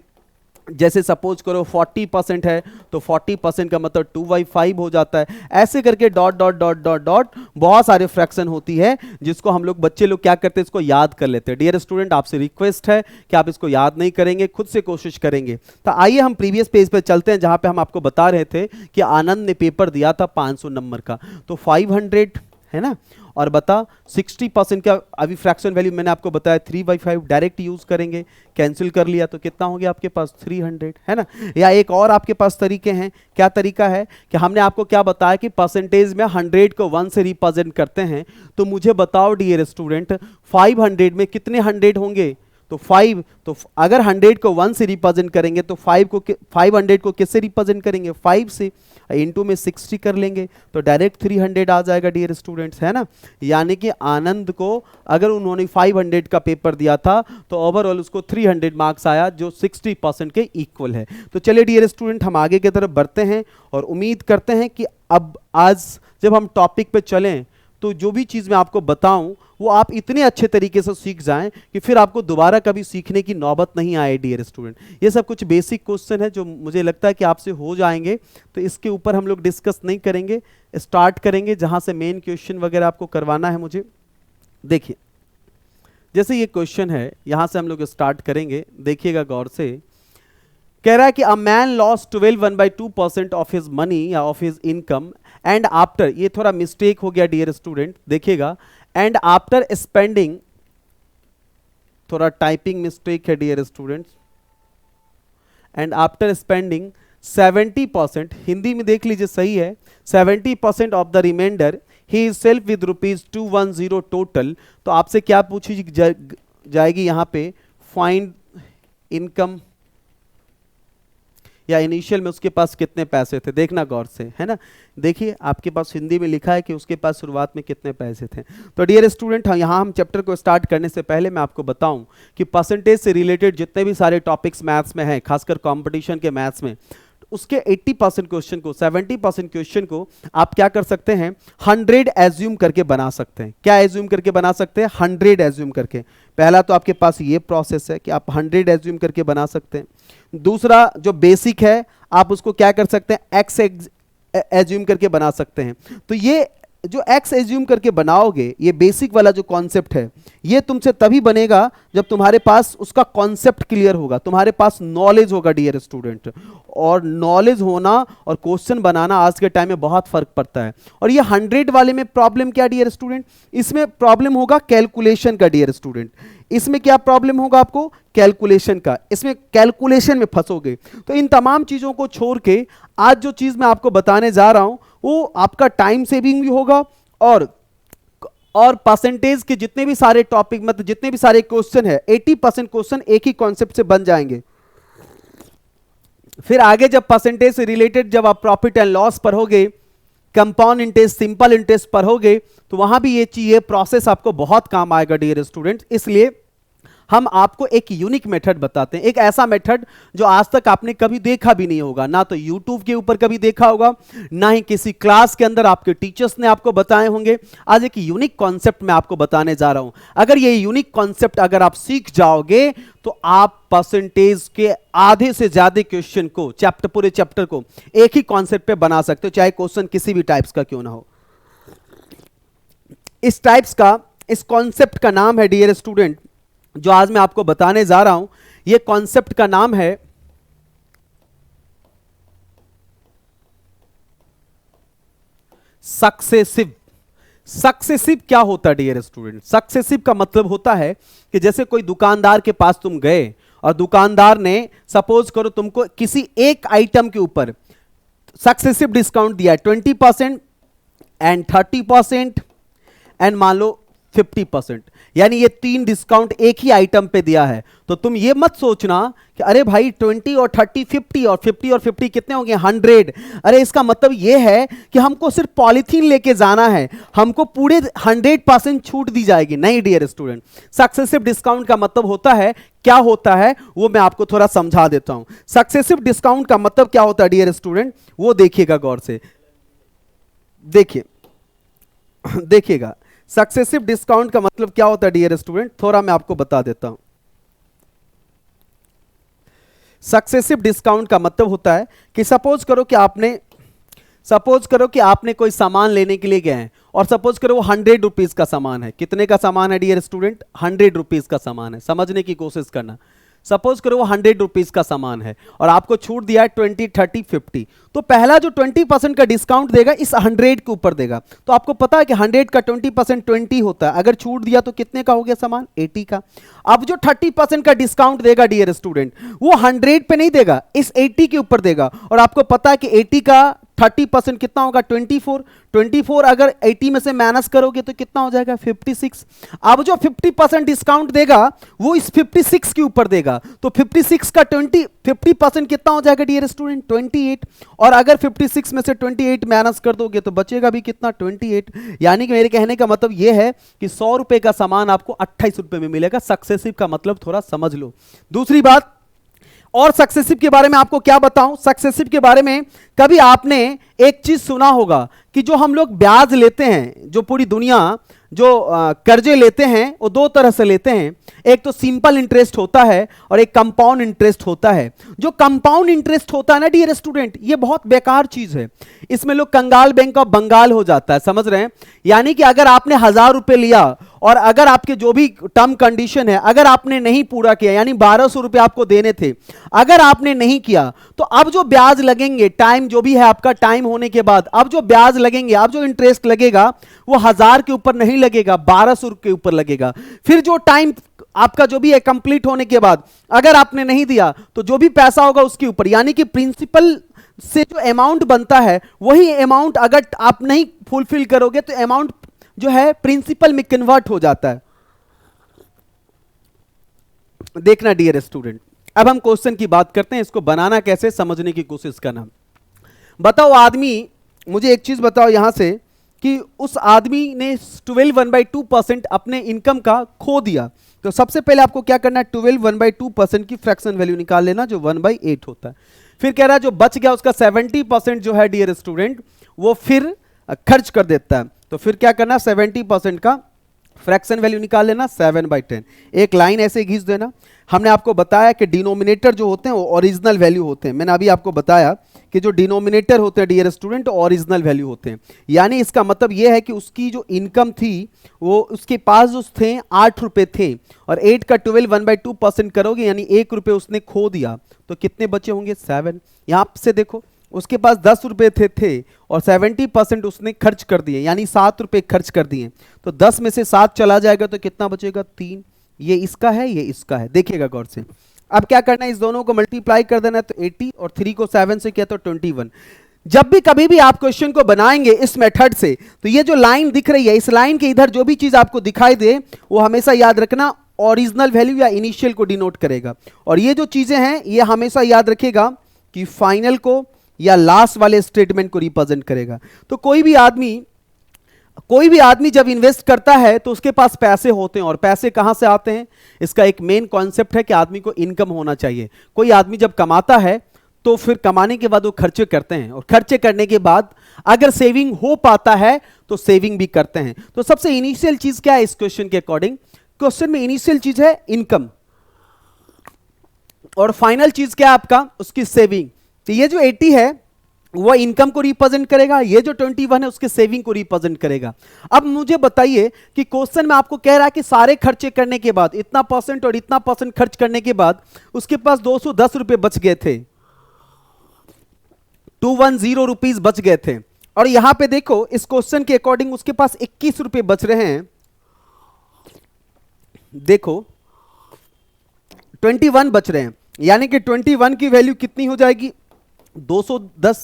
A: जैसे सपोज करो 40% है, तो 40% का मतलब 2/5 हो जाता है। ऐसे करके dot dot dot dot dot बहुत सारे फ्रैक्शन होती है, जिसको हम लोग बच्चे लोग क्या करते हैं, इसको याद कर लेते हैं। डियर स्टूडेंट आपसे रिक्वेस्ट है कि आप इसको याद नहीं करेंगे, खुद से कोशिश करेंगे। तो आइए हम प्रीवियस पेज पे चलते हैं, जहां पे हम आपको बता रहे थे कि आनंद ने पेपर दिया था 500 नंबर का, तो 500 है ना, और बता 60% का अभी फ्रैक्शन वैल्यू मैंने आपको बताया 3/5, डायरेक्ट यूज करेंगे, कैंसिल कर लिया तो कितना हो गया आपके पास 300, है ना। या एक और आपके पास तरीके हैं, क्या तरीका है कि हमने आपको क्या बताया कि परसेंटेज में 100 को 1 से रिप्रेजेंट करते हैं। तो मुझे बताओ डियर स्टूडेंट 500 में कितने 100 होंगे, तो 5, तो अगर 100 को 1 से रिप्रेजेंट करेंगे तो 500 को किससे रिप्रेजेंट करेंगे, 5 से, इनटू में 60 कर लेंगे, तो डायरेक्ट 300 आ जाएगा डियर स्टूडेंट्स, है ना। यानी कि आनंद को अगर उन्होंने 500 का पेपर दिया था, तो ओवरऑल उसको 300 मार्क्स आया, जो 60% के इक्वल है। तो चलिए डियर स्टूडेंट हम आगे की तरफ बढ़ते हैं, और उम्मीद करते हैं कि अब आज जब हम टॉपिक पे चलें, तो जो भी चीज़ मैं आपको बताऊं वो आप इतने अच्छे तरीके से सीख जाएं कि फिर आपको दोबारा कभी सीखने की नौबत नहीं आए डियर स्टूडेंट। ये सब कुछ बेसिक क्वेश्चन है जो मुझे लगता है कि आपसे हो जाएंगे, तो इसके ऊपर हम लोग डिस्कस नहीं करेंगे, स्टार्ट करेंगे जहां से मेन क्वेश्चन वगैरह आपको करवाना है मुझे। देखिए जैसे ये क्वेश्चन है, यहां से हम लोग स्टार्ट करेंगे, देखिएगा गौर से। कह रहा है कि a man loss 12 1/2% of his money या of his income and after, ये थोड़ा मिस्टेक हो गया डियर स्टूडेंट, देखिएगा, एंड आफ्टर स्पेंडिंग, थोड़ा टाइपिंग मिस्टेक है dear students, and after spending 70%, Hindi में देख लीजिए सही है, 70% ऑफ द रिमाइंडर ही इज सेल्फ विद ₹210 टोटल। तो आपसे क्या पूछी जाएगी यहाँ पे, फाइंड इनकम, या इनिशियल में उसके पास कितने पैसे थे, देखना गौर से, है ना। देखिए आपके पास हिंदी में लिखा है कि उसके पास शुरुआत में कितने पैसे थे। तो डियर स्टूडेंट यहाँ हम चैप्टर को स्टार्ट करने से पहले मैं आपको बताऊं कि परसेंटेज से रिलेटेड जितने भी सारे टॉपिक्स मैथ्स में हैं, खासकर कंपटीशन के मैथ्स में, उसके 80% क्वेश्चन को, 70% क्वेश्चन को आप क्या कर सकते हैं, 100 एज्यूम करके बना सकते हैं। क्या एज्यूम करके बना सकते हैं, 100 एज्यूम करके। पहला तो आपके पास ये प्रोसेस है कि आप 100 एज्यूम करके बना सकते हैं। दूसरा जो बेसिक है आप उसको क्या कर सकते हैं, एक्स एज्यूम करके बना सकते हैं। तो ये जो एक्स एज्यूम करके बनाओगे, ये बेसिक वाला जो कॉन्सेप्ट है, ये तुमसे तभी बनेगा जब तुम्हारे पास उसका कॉन्सेप्ट क्लियर होगा, तुम्हारे पास नॉलेज होगा डियर स्टूडेंट। और नॉलेज होना और क्वेश्चन बनाना आज के टाइम में बहुत फर्क पड़ता है। और ये 100 वाले में प्रॉब्लम क्या डियर स्टूडेंट, इसमें प्रॉब्लम होगा कैलकुलेशन का डियर स्टूडेंट। इसमें क्या प्रॉब्लम होगा आपको, कैलकुलेशन का। इसमें कैलकुलेशन में फंसोगे। तो इन तमाम चीजों को छोड़ के आज जो चीज मैं आपको बताने जा रहा हूं वो आपका टाइम सेविंग भी होगा और परसेंटेज के जितने भी सारे टॉपिक, मतलब जितने भी सारे क्वेश्चन है, 80% क्वेश्चन एक ही कॉन्सेप्ट से बन जाएंगे। फिर आगे जब परसेंटेज से रिलेटेड जब आप प्रॉफिट एंड लॉस पढ़ोगे, कंपाउंड इंटरेस्ट, सिंपल इंटरेस्ट पढ़ोगे, तो वहां भी ये प्रोसेस आपको बहुत काम आएगा डियर स्टूडेंट। इसलिए हम आपको एक यूनिक मेथड बताते हैं, एक ऐसा मेथड जो आज तक आपने कभी देखा भी नहीं होगा, ना तो YouTube के ऊपर कभी देखा होगा, ना ही किसी क्लास के अंदर आपके टीचर्स ने आपको बताए होंगे। आज एक यूनिक कॉन्सेप्ट मैं आपको बताने जा रहा हूं। अगर ये यूनिक कॉन्सेप्ट अगर आप सीख जाओगे तो आप परसेंटेज के आधे से ज्यादा क्वेश्चन को, पूरे चैप्टर को एक ही कॉन्सेप्ट पे बना सकते हो, चाहे क्वेश्चन किसी भी टाइप्स का क्यों ना हो। इस कॉन्सेप्ट का नाम है डियर स्टूडेंट, जो आज मैं आपको बताने जा रहा हूं, यह कॉन्सेप्ट का नाम है सक्सेसिव। सक्सेसिव क्या होता है डियर स्टूडेंट, सक्सेसिव का मतलब होता है कि जैसे कोई दुकानदार के पास तुम गए और दुकानदार ने सपोज करो तुमको किसी एक आइटम के ऊपर सक्सेसिव डिस्काउंट दिया है, 20% एंड 30% एंड मान लो 50%, यानी ये 3 डिस्काउंट एक ही आइटम पे दिया है। तो तुम ये मत सोचना कि अरे भाई 20 और 30 50 और 50 और 50 कितने हो गए 100। अरे इसका मतलब ये है कि हमको सिर्फ पॉलीथीन लेके जाना है, हमको पूरे 100% छूट दी जाएगी। नहीं डियर स्टूडेंट, सक्सेसिव डिस्काउंट का मतलब होता है, क्या होता है वो मैं आपको थोड़ा समझा देता हूं। सक्सेसिव डिस्काउंट का मतलब क्या होता है डियर स्टूडेंट, वो देखिएगा गौर से, देखिएगा सक्सेसिव डिस्काउंट का मतलब क्या होता है डियर स्टूडेंट, थोड़ा मैं आपको बता देता हूं। सक्सेसिव डिस्काउंट का मतलब होता है कि सपोज करो कि आपने कोई सामान लेने के लिए गए हैं और सपोज करो वो 100 रुपीज का सामान है। कितने का सामान है डियर स्टूडेंट, 100 रुपीज का सामान है। समझने की कोशिश करना, सपोज करो वो 100 रुपीज का सामान है और आपको छूट दिया है 20 30 50। तो पहला जो 20% का डिस्काउंट देगा इस 100 के ऊपर देगा। तो आपको पता है कि 100 का 20% 20 होता है। अगर छूट दिया तो कितने का हो गया सामान, 80 का। अब जो 30% का डिस्काउंट देगा डियर स्टूडेंट, वो 100 पे नहीं देगा, इस 80 के ऊपर देगा। और आपको पता है कि 80 का 30% कितना होगा, 24 अगर 80 में से माइनस करोगे तो कितना हो जाएगा, 56। अब जो 50% डिस्काउंट देगा वो इस 56 के ऊपर देगा। तो 56 का 50% कितना हो जाएगा डियर स्टूडेंट, 28। और अगर 56 में से 28 माइनस कर दोगे तो बचेगा भी कितना, 28। यानी कि मेरे कहने का मतलब यह है कि 100 रुपए का सामान आपको 28 रुपए में मिलेगा। सक्सेसिव का मतलब थोड़ा समझ लो। दूसरी बात, और सक्सेसिव के बारे में आपको क्या बताऊं, सक्सेसिव के बारे में कभी आपने एक चीज सुना होगा कि जो हम लोग ब्याज लेते हैं, जो पूरी दुनिया जो कर्जे लेते हैं वो 2 तरह से लेते हैं। एक तो सिंपल इंटरेस्ट होता है और एक कंपाउंड इंटरेस्ट होता है। जो कंपाउंड इंटरेस्ट होता है ना डियर स्टूडेंट, ये बहुत बेकार चीज है। इसमें लोग कंगाल बैंक ऑफ बंगाल हो जाता है, समझ रहे हैं। यानी कि अगर आपने 1000 रुपए लिया और अगर आपके जो भी टर्म कंडीशन है अगर आपने नहीं पूरा किया, यानी 1200 रुपए आपको देने थे, अगर आपने नहीं किया तो अब जो ब्याज लगेंगे, टाइम जो भी है आपका, टाइम होने के बाद अब जो ब्याज लगेंगे, अब जो इंटरेस्ट लगेगा वो 1000 के ऊपर नहीं लगेगा, 1200 के ऊपर लगेगा। फिर जो टाइम आपका जो भी है कंप्लीट होने के बाद अगर आपने नहीं दिया तो जो भी पैसा होगा उसके ऊपर, यानी कि प्रिंसिपल से जो अमाउंट बनता है वही अमाउंट अगर आप नहीं फुलफिल करोगे तो अमाउंट जो है प्रिंसिपल में कन्वर्ट हो जाता है। देखना डियर स्टूडेंट, अब हम क्वेश्चन की बात करते हैं, इसको बनाना कैसे समझने की कोशिश करना। बताओ आदमी, मुझे एक चीज बताओ यहां से कि उस आदमी ने 12 1/2% अपने इनकम का खो दिया। तो सबसे पहले आपको क्या करना है, 12 1/2% की फ्रैक्शन वैल्यू निकाल लेना जो 1/8 होता है। फिर कह रहा है जो बच गया उसका 70% जो है डियर स्टूडेंट वो फिर खर्च कर देता है। तो फिर क्या करना, 70% का फ्रैक्शन वैल्यू निकाल लेना 7/10। एक लाइन ऐसे घिस देना। हमने आपको बताया कि डिनोमिनेटर जो होते हैं वो ओरिजिनल वैल्यू होते हैं। मैंने अभी आपको बताया कि जो डिनोमिनेटर होते हैं डियर स्टूडेंट ओरिजिनल वैल्यू होते हैं। यानी इसका मतलब ये है कि उसकी जो इनकम थी वो उसके पास जो थे 8 रुपए थे, और 8 का 12 1/2% करोगे यानी 1 रुपये उसने खो दिया, तो कितने बचे होंगे 7। यहाँ से देखो उसके पास 10 रुपए थे और 70% उसने खर्च कर दिए यानी 7 रुपए खर्च कर दिए, तो 10 में से 7 चला जाएगा तो कितना बचेगा 3। ये इसका है, ये इसका है, देखिएगा गौर से। अब क्या करना है, इस दोनों को मल्टीप्लाई कर देना है, तो 80 और 3 को 7 से किया तो 21। जब भी कभी भी आप क्वेश्चन को बनाएंगे इस मेथड से, तो ये जो लाइन दिख रही है इस लाइन के इधर जो भी चीज आपको दिखाई दे वो हमेशा याद रखना ओरिजिनल वैल्यू या इनिशियल को डिनोट करेगा, और ये जो चीजें हैं ये हमेशा याद रखेगा कि फाइनल को या लास्ट वाले स्टेटमेंट को रिप्रेजेंट करेगा। तो कोई भी आदमी जब इन्वेस्ट करता है तो उसके पास पैसे होते हैं, और पैसे कहां से आते हैं, इसका एक मेन कॉन्सेप्ट है कि आदमी को इनकम होना चाहिए। कोई आदमी जब कमाता है तो फिर कमाने के बाद वो खर्चे करते हैं, और खर्चे करने के बाद अगर सेविंग हो पाता है तो सेविंग भी करते हैं। तो सबसे इनिशियल चीज क्या है इस क्वेश्चन के अकॉर्डिंग, क्वेश्चन में इनिशियल चीज है इनकम, और फाइनल चीज क्या है आपका, उसकी सेविंग। तो ये जो 80 है वो इनकम को रिप्रेजेंट करेगा, ये जो 21 है उसके सेविंग को रिप्रेजेंट करेगा। अब मुझे बताइए कि क्वेश्चन में आपको कह रहा है कि सारे खर्चे करने के बाद इतना परसेंट और इतना परसेंट खर्च करने के बाद उसके पास 210 रुपए बच गए थे, 210 रुपीज बच गए थे। और यहां पे देखो इस क्वेश्चन के अकॉर्डिंग उसके पास 21 रुपए बच रहे हैं। देखो 21 बच रहे हैं, यानी कि 21 की वैल्यू कितनी हो जाएगी 210,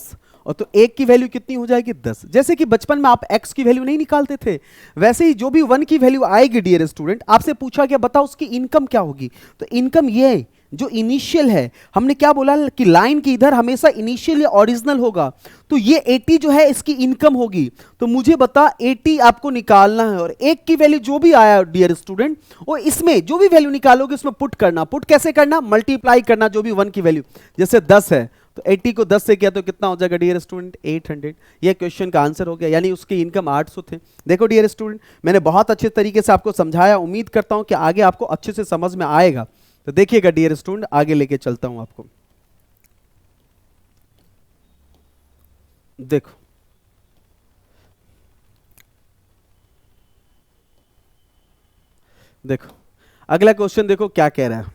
A: और तो एक की वैल्यू कितनी हो जाएगी 10। जैसे कि बचपन में आप x की वैल्यू नहीं निकालते थे, वैसे ही जो भी 1 की वैल्यू आएगी डियर स्टूडेंट, आपसे पूछा गया बताओ उसकी इनकम क्या होगी, तो इनकम ये जो इनिशियल है, हमने क्या बोला कि लाइन के इधर हमेशा इनिशियल या ओरिजिनल होगा, तो ये 80 जो है इसकी इनकम होगी। तो मुझे बता 80 आपको निकालना है, और एक की वैल्यू जो भी आया डियर स्टूडेंट वो इसमें जो भी वैल्यू निकालोगे उसमें पुट करना। पुट कैसे करना, मल्टीप्लाई करना जो भी 1 की वैल्यू, जैसे 10 है तो 80 को 10 से किया तो कितना हो जाएगा डियर स्टूडेंट 800। ये क्वेश्चन का आंसर हो गया, यानी उसकी इनकम 800 थे। देखो डियर स्टूडेंट मैंने बहुत अच्छे तरीके से आपको समझाया, उम्मीद करता हूं कि आगे आपको अच्छे से समझ में आएगा। तो देखिएगा डियर स्टूडेंट आगे लेके चलता हूं आपको। देखो देखो अगला क्वेश्चन देखो क्या कह रहा है,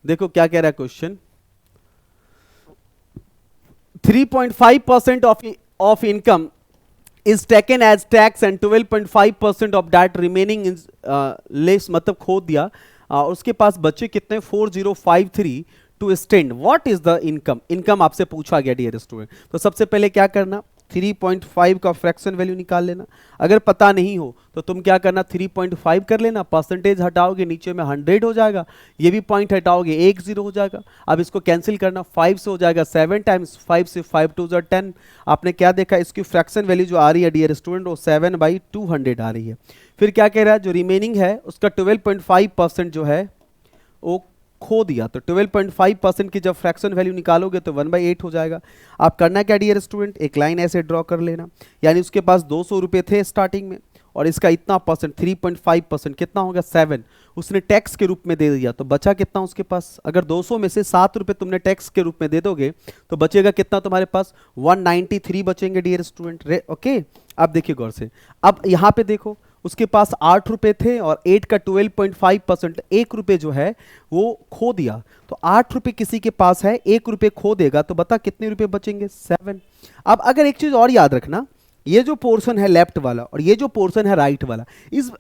A: देखो क्या कह रहा है question, 3.5% of income is taken as tax and 12.5% of that remaining is less, मतलब खो दिया, उसके पास बचे कितने 4053 to stand. What is the income, income आपसे पूछा गया डियर स्टूडेंट। तो सबसे पहले क्या करना, 3.5 का फ्रैक्शन वैल्यू निकाल लेना। अगर पता नहीं हो तो तुम क्या करना 3.5 कर लेना, परसेंटेज हटाओगे नीचे में 100 हो जाएगा, ये भी पॉइंट हटाओगे 1 0 हो जाएगा। अब इसको कैंसिल करना, 5 से हो जाएगा 7 टाइम्स 5 से 5 2 10। आपने क्या देखा इसकी फ्रैक्शन वैल्यू जो आ रही है डियर स्टूडेंट वो 7/200 आ रही है। फिर क्या कह रहा है जो रिमेनिंग है उसका 12.5% जो है वो खो दिया, तो 12.5% की जब फ्रैक्शन वैल्यू निकालोगे तो 1/8 हो जाएगा। आप करना क्या डियर स्टूडेंट, एक लाइन ऐसे ड्रॉ कर लेना, यानी उसके पास 200 रुपये थे स्टार्टिंग में और इसका इतना परसेंट 3.5% कितना होगा 7, उसने टैक्स के रूप में दे दिया, तो बचा कितना उसके पास, अगर 200 में से 7 रुपये तुमने टैक्स के रूप में दे दोगे तो बचेगा कितना तुम्हारे पास 193 बचेंगे डियर स्टूडेंट। ओके अब देखिए गौर से, अब यहाँ पे देखो उसके पास 8 रुपए थे और 8 का 12.5% 1 रुपए जो है वो खो दिया, तो 8 रुपए किसी के पास है 1 रुपए खो देगा, तो बता कितने रुपए बचेंगे 7। अब अगर एक चीज और याद रखना, ये जो पोर्शन है लेफ्ट वाला और ये जो पोर्शन है राइट वाला, इस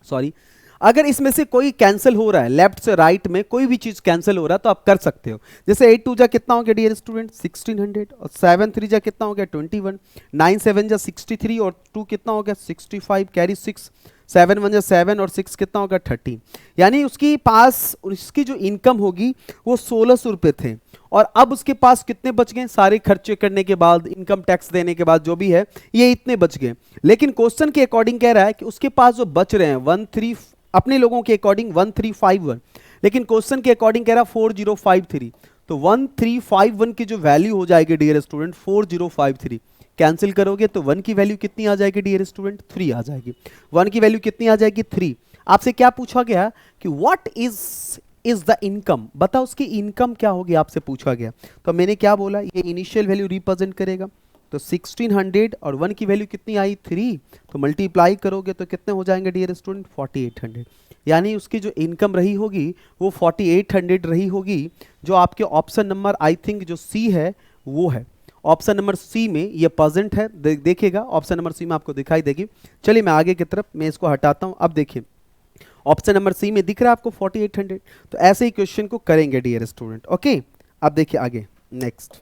A: सॉरी अगर इसमें से कोई कैंसिल हो रहा है, लेफ्ट से राइट में कोई भी चीज कैंसिल हो रहा है तो आप कर सकते हो। जैसे 8 2 जा कितना हो गया डियर स्टूडेंट 1600, और 7 3 जा कितना हो गया 21, 9 7 जा 63 और 2 कितना हो गया 65, कैरी 6, 7 1 जा 7 और 6 कितना होगा 13। यानी उसकी पास उसकी जो इनकम होगी वो 1600 रुपये थे, और अब उसके पास कितने बच गए, सारे खर्चे करने के बाद इनकम टैक्स देने के बाद जो भी है ये इतने बच गए। लेकिन क्वेश्चन के अकॉर्डिंग कह रहा है कि उसके पास जो बच रहे हैं 13 अपने लोगों के अकॉर्डिंग 1351, लेकिन क्वेश्चन के अकॉर्डिंग कह रहा 4053, तो 1351 की जो वैल्यू हो जाएगी डियर स्टूडेंट 4053, कैंसिल करोगे तो 1 की वैल्यू कितनी आ जाएगी डियर स्टूडेंट 3 आ जाएगी। 1 की वैल्यू कितनी आ जाएगी 3। आपसे क्या पूछा गया कि व्हाट इज द इनकम, बताओ उसकी इनकम क्या होगी, आपसे पूछा गया। तो मैंने क्या बोला, ये इनिशियल वैल्यू रिप्रेजेंट करेगा। तो 1600 और 1 की वैल्यू कितनी आई 3, तो मल्टीप्लाई करोगे तो कितने हो जाएंगे डियर स्टूडेंट 4800, यानी उसकी जो इनकम रही होगी वो 4800 रही होगी। जो आपके ऑप्शन नंबर आई थिंक जो सी है वो है, ऑप्शन नंबर सी में ये प्रेजेंट है। देखिएगा ऑप्शन नंबर सी में आपको दिखाई देगी। चलिए मैं आगे की तरफ मैं इसको हटाता हूं। अब देखिए ऑप्शन नंबर सी में दिख रहा है आपको 4800, तो ऐसे ही क्वेश्चन को करेंगे डियर स्टूडेंट। ओके, अब देखिए आगे नेक्स्ट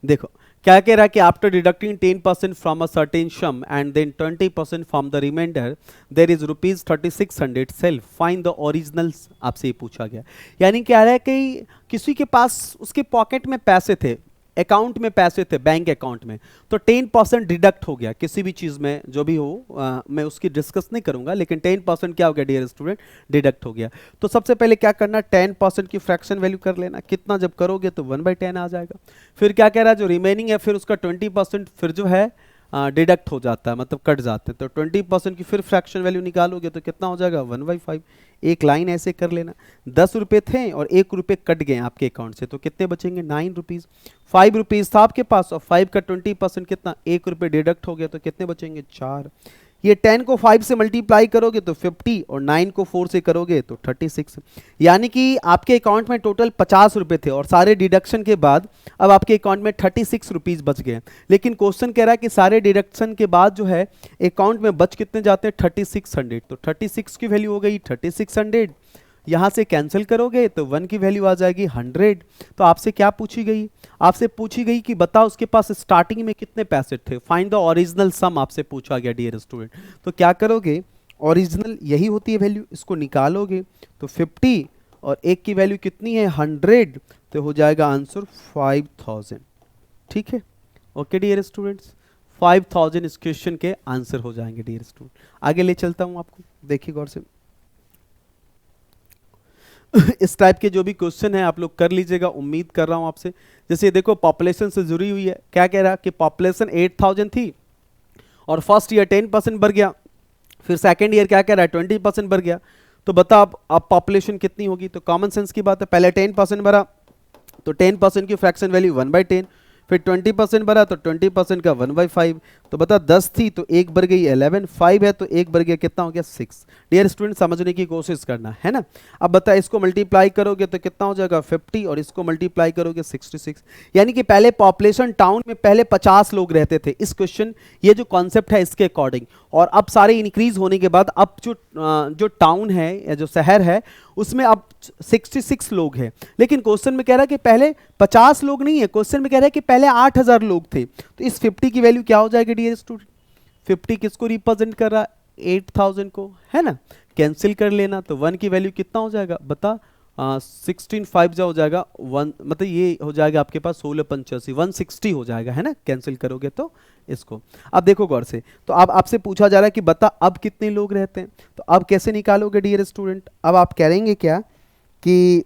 A: देखो क्या कह रहा है कि after deducting 10% from a certain sum and then 20% from the remainder there is ₹3600 self, find the originals. आपसे ये पूछा गया, यानी क्या है कि किसी के पास उसके पॉकेट में पैसे थे, अकाउंट में पैसे थे बैंक अकाउंट में, तो 10% डिडक्ट हो गया किसी भी चीज़ में जो भी हो, मैं उसकी डिस्कस नहीं करूंगा, लेकिन 10% क्या हो गया डियर स्टूडेंट डिडक्ट हो गया। तो सबसे पहले क्या करना, 10% की फ्रैक्शन वैल्यू कर लेना, कितना जब करोगे तो 1/10 आ जाएगा। फिर क्या कह रहा है जो रिमेनिंग है फिर उसका 20% फिर जो है डिडक्ट हो जाता है, मतलब कट जाते हैं। तो 20% की फिर फ्रैक्शन वैल्यू निकालोगे तो कितना हो जाएगा 1/5। एक लाइन ऐसे कर लेना, 10 रुपये थे और 1 रुपये कट गए आपके अकाउंट से, तो कितने बचेंगे 9 रुपीज़। 5 रुपीज़ था आपके पास और 5 का 20% कितना 1 रुपये डिडक्ट हो गया, तो कितने बचेंगे 4। ये 10 को 5 से मल्टीप्लाई करोगे तो 50 और 9 को 4 से करोगे तो 36, यानी कि आपके अकाउंट में टोटल 50 रुपये थे और सारे डिडक्शन के बाद अब आपके अकाउंट में 36 रुपीज़ बच गए। लेकिन क्वेश्चन कह रहा है कि सारे डिडक्शन के बाद जो है अकाउंट में बच कितने जाते हैं 3600, तो 36 की वैल्यू हो गई 3600, यहाँ से कैंसिल करोगे तो 1 की वैल्यू आ जाएगी 100। तो आपसे क्या पूछी गई, आपसे पूछी गई कि बताओ उसके पास स्टार्टिंग में कितने पैसे थे, फाइंड द ओरिजिनल सम आपसे पूछा गया डियर स्टूडेंट। तो क्या करोगे, ओरिजिनल यही होती है वैल्यू, इसको निकालोगे तो 50 और 1 की वैल्यू कितनी है 100, तो हो जाएगा आंसर 5000। ठीक है, ओके डियर स्टूडेंट्स, 5000 इस क्वेश्चन के आंसर हो जाएंगे डियर स्टूडेंट। आगे ले चलता हूं आपको, देखिए गौर से। इस टाइप के जो भी क्वेश्चन है आप लोग कर लीजिएगा, उम्मीद कर रहा हूं आपसे। जैसे देखो पॉपुलेशन से जुड़ी हुई है, क्या कह रहा है कि पॉपुलेशन 8000 थी और फर्स्ट ईयर 10% बढ़ गया, फिर सेकंड ईयर क्या कह रहा है 20% बढ़ गया। तो बता अब पॉपुलेशन कितनी होगी, तो कॉमन सेंस की बात है, पहले 10% बढ़ा तो 10% की फ्रैक्शन वैल्यू 1/10, फिर 20% बढ़ा तो 20% का 1/5, तो बता 10 थी तो 1 बढ़ गई 11, 5 है तो 1 बढ़ गया कितना हो गया 6। डियर स्टूडेंट समझने की कोशिश करना है ना। अब बता इसको मल्टीप्लाई करोगे तो कितना हो जाएगा 50 और इसको मल्टीप्लाई करोगे 66, यानी कि पहले पॉपुलेशन टाउन में पहले 50 लोग रहते थे। इस क्वेश्चन ये जो कॉन्सेप्ट है इसके अकॉर्डिंग, और अब सारे इंक्रीज होने के बाद अब जो टाउन है या जो शहर है उसमें अब 66 लोग हैं। लेकिन क्वेश्चन में कह रहा है कि पहले 50 लोग नहीं है, क्वेश्चन में कह रहा है कि पहले 8000 लोग थे। तो इस 50 की वैल्यू क्या हो जाएगी डियर स्टूडेंट, 50 किसको रिप्रेजेंट कर रहा है 8000 को, है ना। कैंसिल कर लेना तो 1 की वैल्यू कितना हो जाएगा बता 16 5 जो हो जाएगा 1, मतलब ये हो जाएगा आपके पास 1685 160 हो जाएगा, है ना। कैंसिल करोगे तो इसको। अब देखो गौर से, तो अब आपसे पूछा जा रहा है कि बता अब कितने लोग रहते हैं, तो अब कैसे निकालोगे डियर स्टूडेंट। अब आप करेंगे क्या कि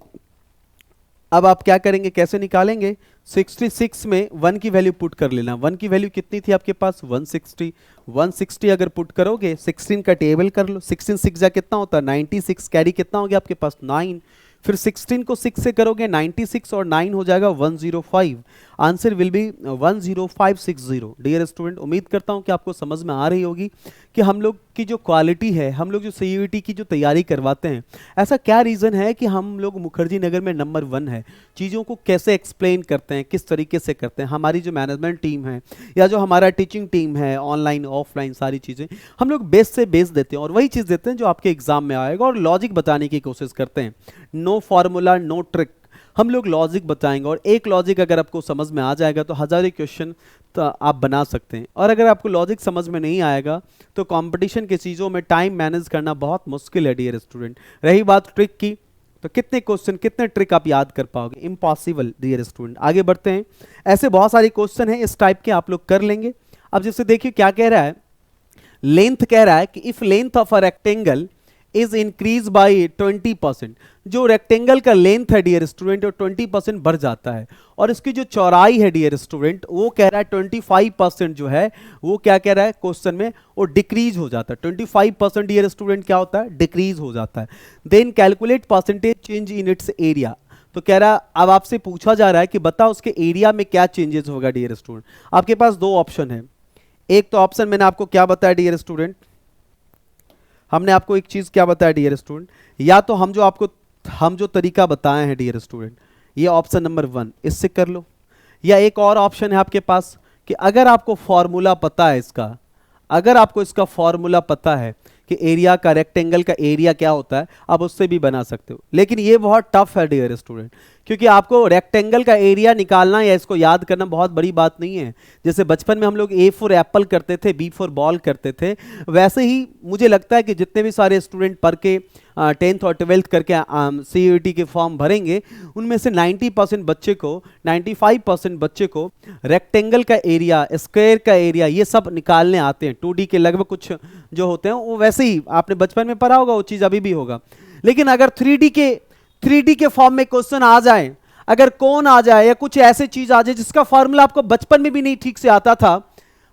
A: अब आप क्या करेंगे, कैसे निकालेंगे, 66 में 1 की वैल्यू पुट कर लेना। 1 की वैल्यू कितनी थी आपके पास 160 अगर पुट करोगे 16 का टेबल कर लो, 16 6 जा कितना होता है 96, कैरी कितना हो गया आपके पास 9, फिर 16 को 6 से करोगे 96 और 9 हो जाएगा 105, answer will be 10560। Dear student उम्मीद करता हूं कि आपको समझ में आ रही होगी कि हम लोग की जो क्वालिटी है, हम लोग जो CUET की जो तैयारी करवाते हैं, ऐसा क्या रीज़न है कि हम लोग मुखर्जी नगर में नंबर 1 है। चीज़ों को कैसे एक्सप्लेन करते हैं, किस तरीके से करते हैं, हमारी जो मैनेजमेंट टीम है या जो हमारा टीचिंग टीम है, ऑनलाइन ऑफलाइन सारी चीज़ें हम लोग बेस से बेस देते हैं और वही चीज़ देते हैं जो आपके एग्जाम में आएगा, और लॉजिक बताने की कोशिश करते हैं। नो फार्मूला नो ट्रिक, हम लोग लॉजिक बताएंगे, और एक लॉजिक अगर आपको समझ में आ जाएगा तो हज़ारों क्वेश्चन तो आप बना सकते हैं। और अगर आपको लॉजिक समझ में नहीं आएगा तो कंपटीशन की चीज़ों में टाइम मैनेज करना बहुत मुश्किल है डियर स्टूडेंट। रही बात ट्रिक की, तो कितने क्वेश्चन कितने ट्रिक आप याद कर पाओगे, इम्पॉसिबल डियर स्टूडेंट। आगे बढ़ते हैं, ऐसे बहुत सारे क्वेश्चन हैं इस टाइप के, आप लोग कर लेंगे। अब जैसे देखिए क्या कह रहा है, लेंथ कह रहा है कि if length of a rectangle is increase by 20%। जो रेक्टेंगल का लेंथ है डियर स्टूडेंट वो 20% बढ़ जाता है, और इसकी जो चौड़ाई है डियर स्टूडेंट वो कह रहा है 25% जो है वो क्या कह रहा है क्वेश्चन में, वो डिक्रीज हो जाता है। 25% डियर स्टूडेंट क्या होता है, डिक्रीज हो जाता है। Then calculate percentage change in its area. तो कह रहा अब आपसे पूछा जा रहा है कि बताओ उसके एरिया में क्या चेंजेस होगा डियर स्टूडेंट। आपके पास दो ऑप्शन है। एक तो ऑप्शन मैंने आपको क्या बताया डियर स्टूडेंट, हमने आपको एक चीज क्या बताया डियर स्टूडेंट, या तो हम जो तरीका बताए हैं डियर स्टूडेंट, ये ऑप्शन नंबर 1 इससे कर लो, या एक और ऑप्शन है आपके पास कि अगर आपको फॉर्मूला पता है इसका, अगर आपको इसका फॉर्मूला पता है कि एरिया का, रेक्टेंगल का एरिया क्या होता है, आप उससे भी बना सकते हो। लेकिन ये बहुत टफ है डियर स्टूडेंट, क्योंकि आपको रेक्टेंगल का एरिया निकालना या इसको याद करना बहुत बड़ी बात नहीं है। जैसे बचपन में हम लोग ए फॉर एप्पल करते थे, बी फॉर बॉल करते थे, वैसे ही मुझे लगता है कि जितने भी सारे स्टूडेंट पढ़ के 10th और 12th करके CUET के फॉर्म भरेंगे, उनमें से 90% बच्चे को, 95% बच्चे को रेक्टेंगल का एरिया, स्क्वायर का एरिया ये सब निकालने आते हैं। 2D के लगभग कुछ जो होते हैं वो वैसे ही आपने बचपन में पढ़ा होगा, वो चीज़ अभी भी होगा। लेकिन अगर 3D के फॉर्म में क्वेश्चन आ जाए, अगर कोन आ जाए या कुछ ऐसे चीज आ जाए जिसका फॉर्मूला आपको बचपन में भी नहीं ठीक से आता था,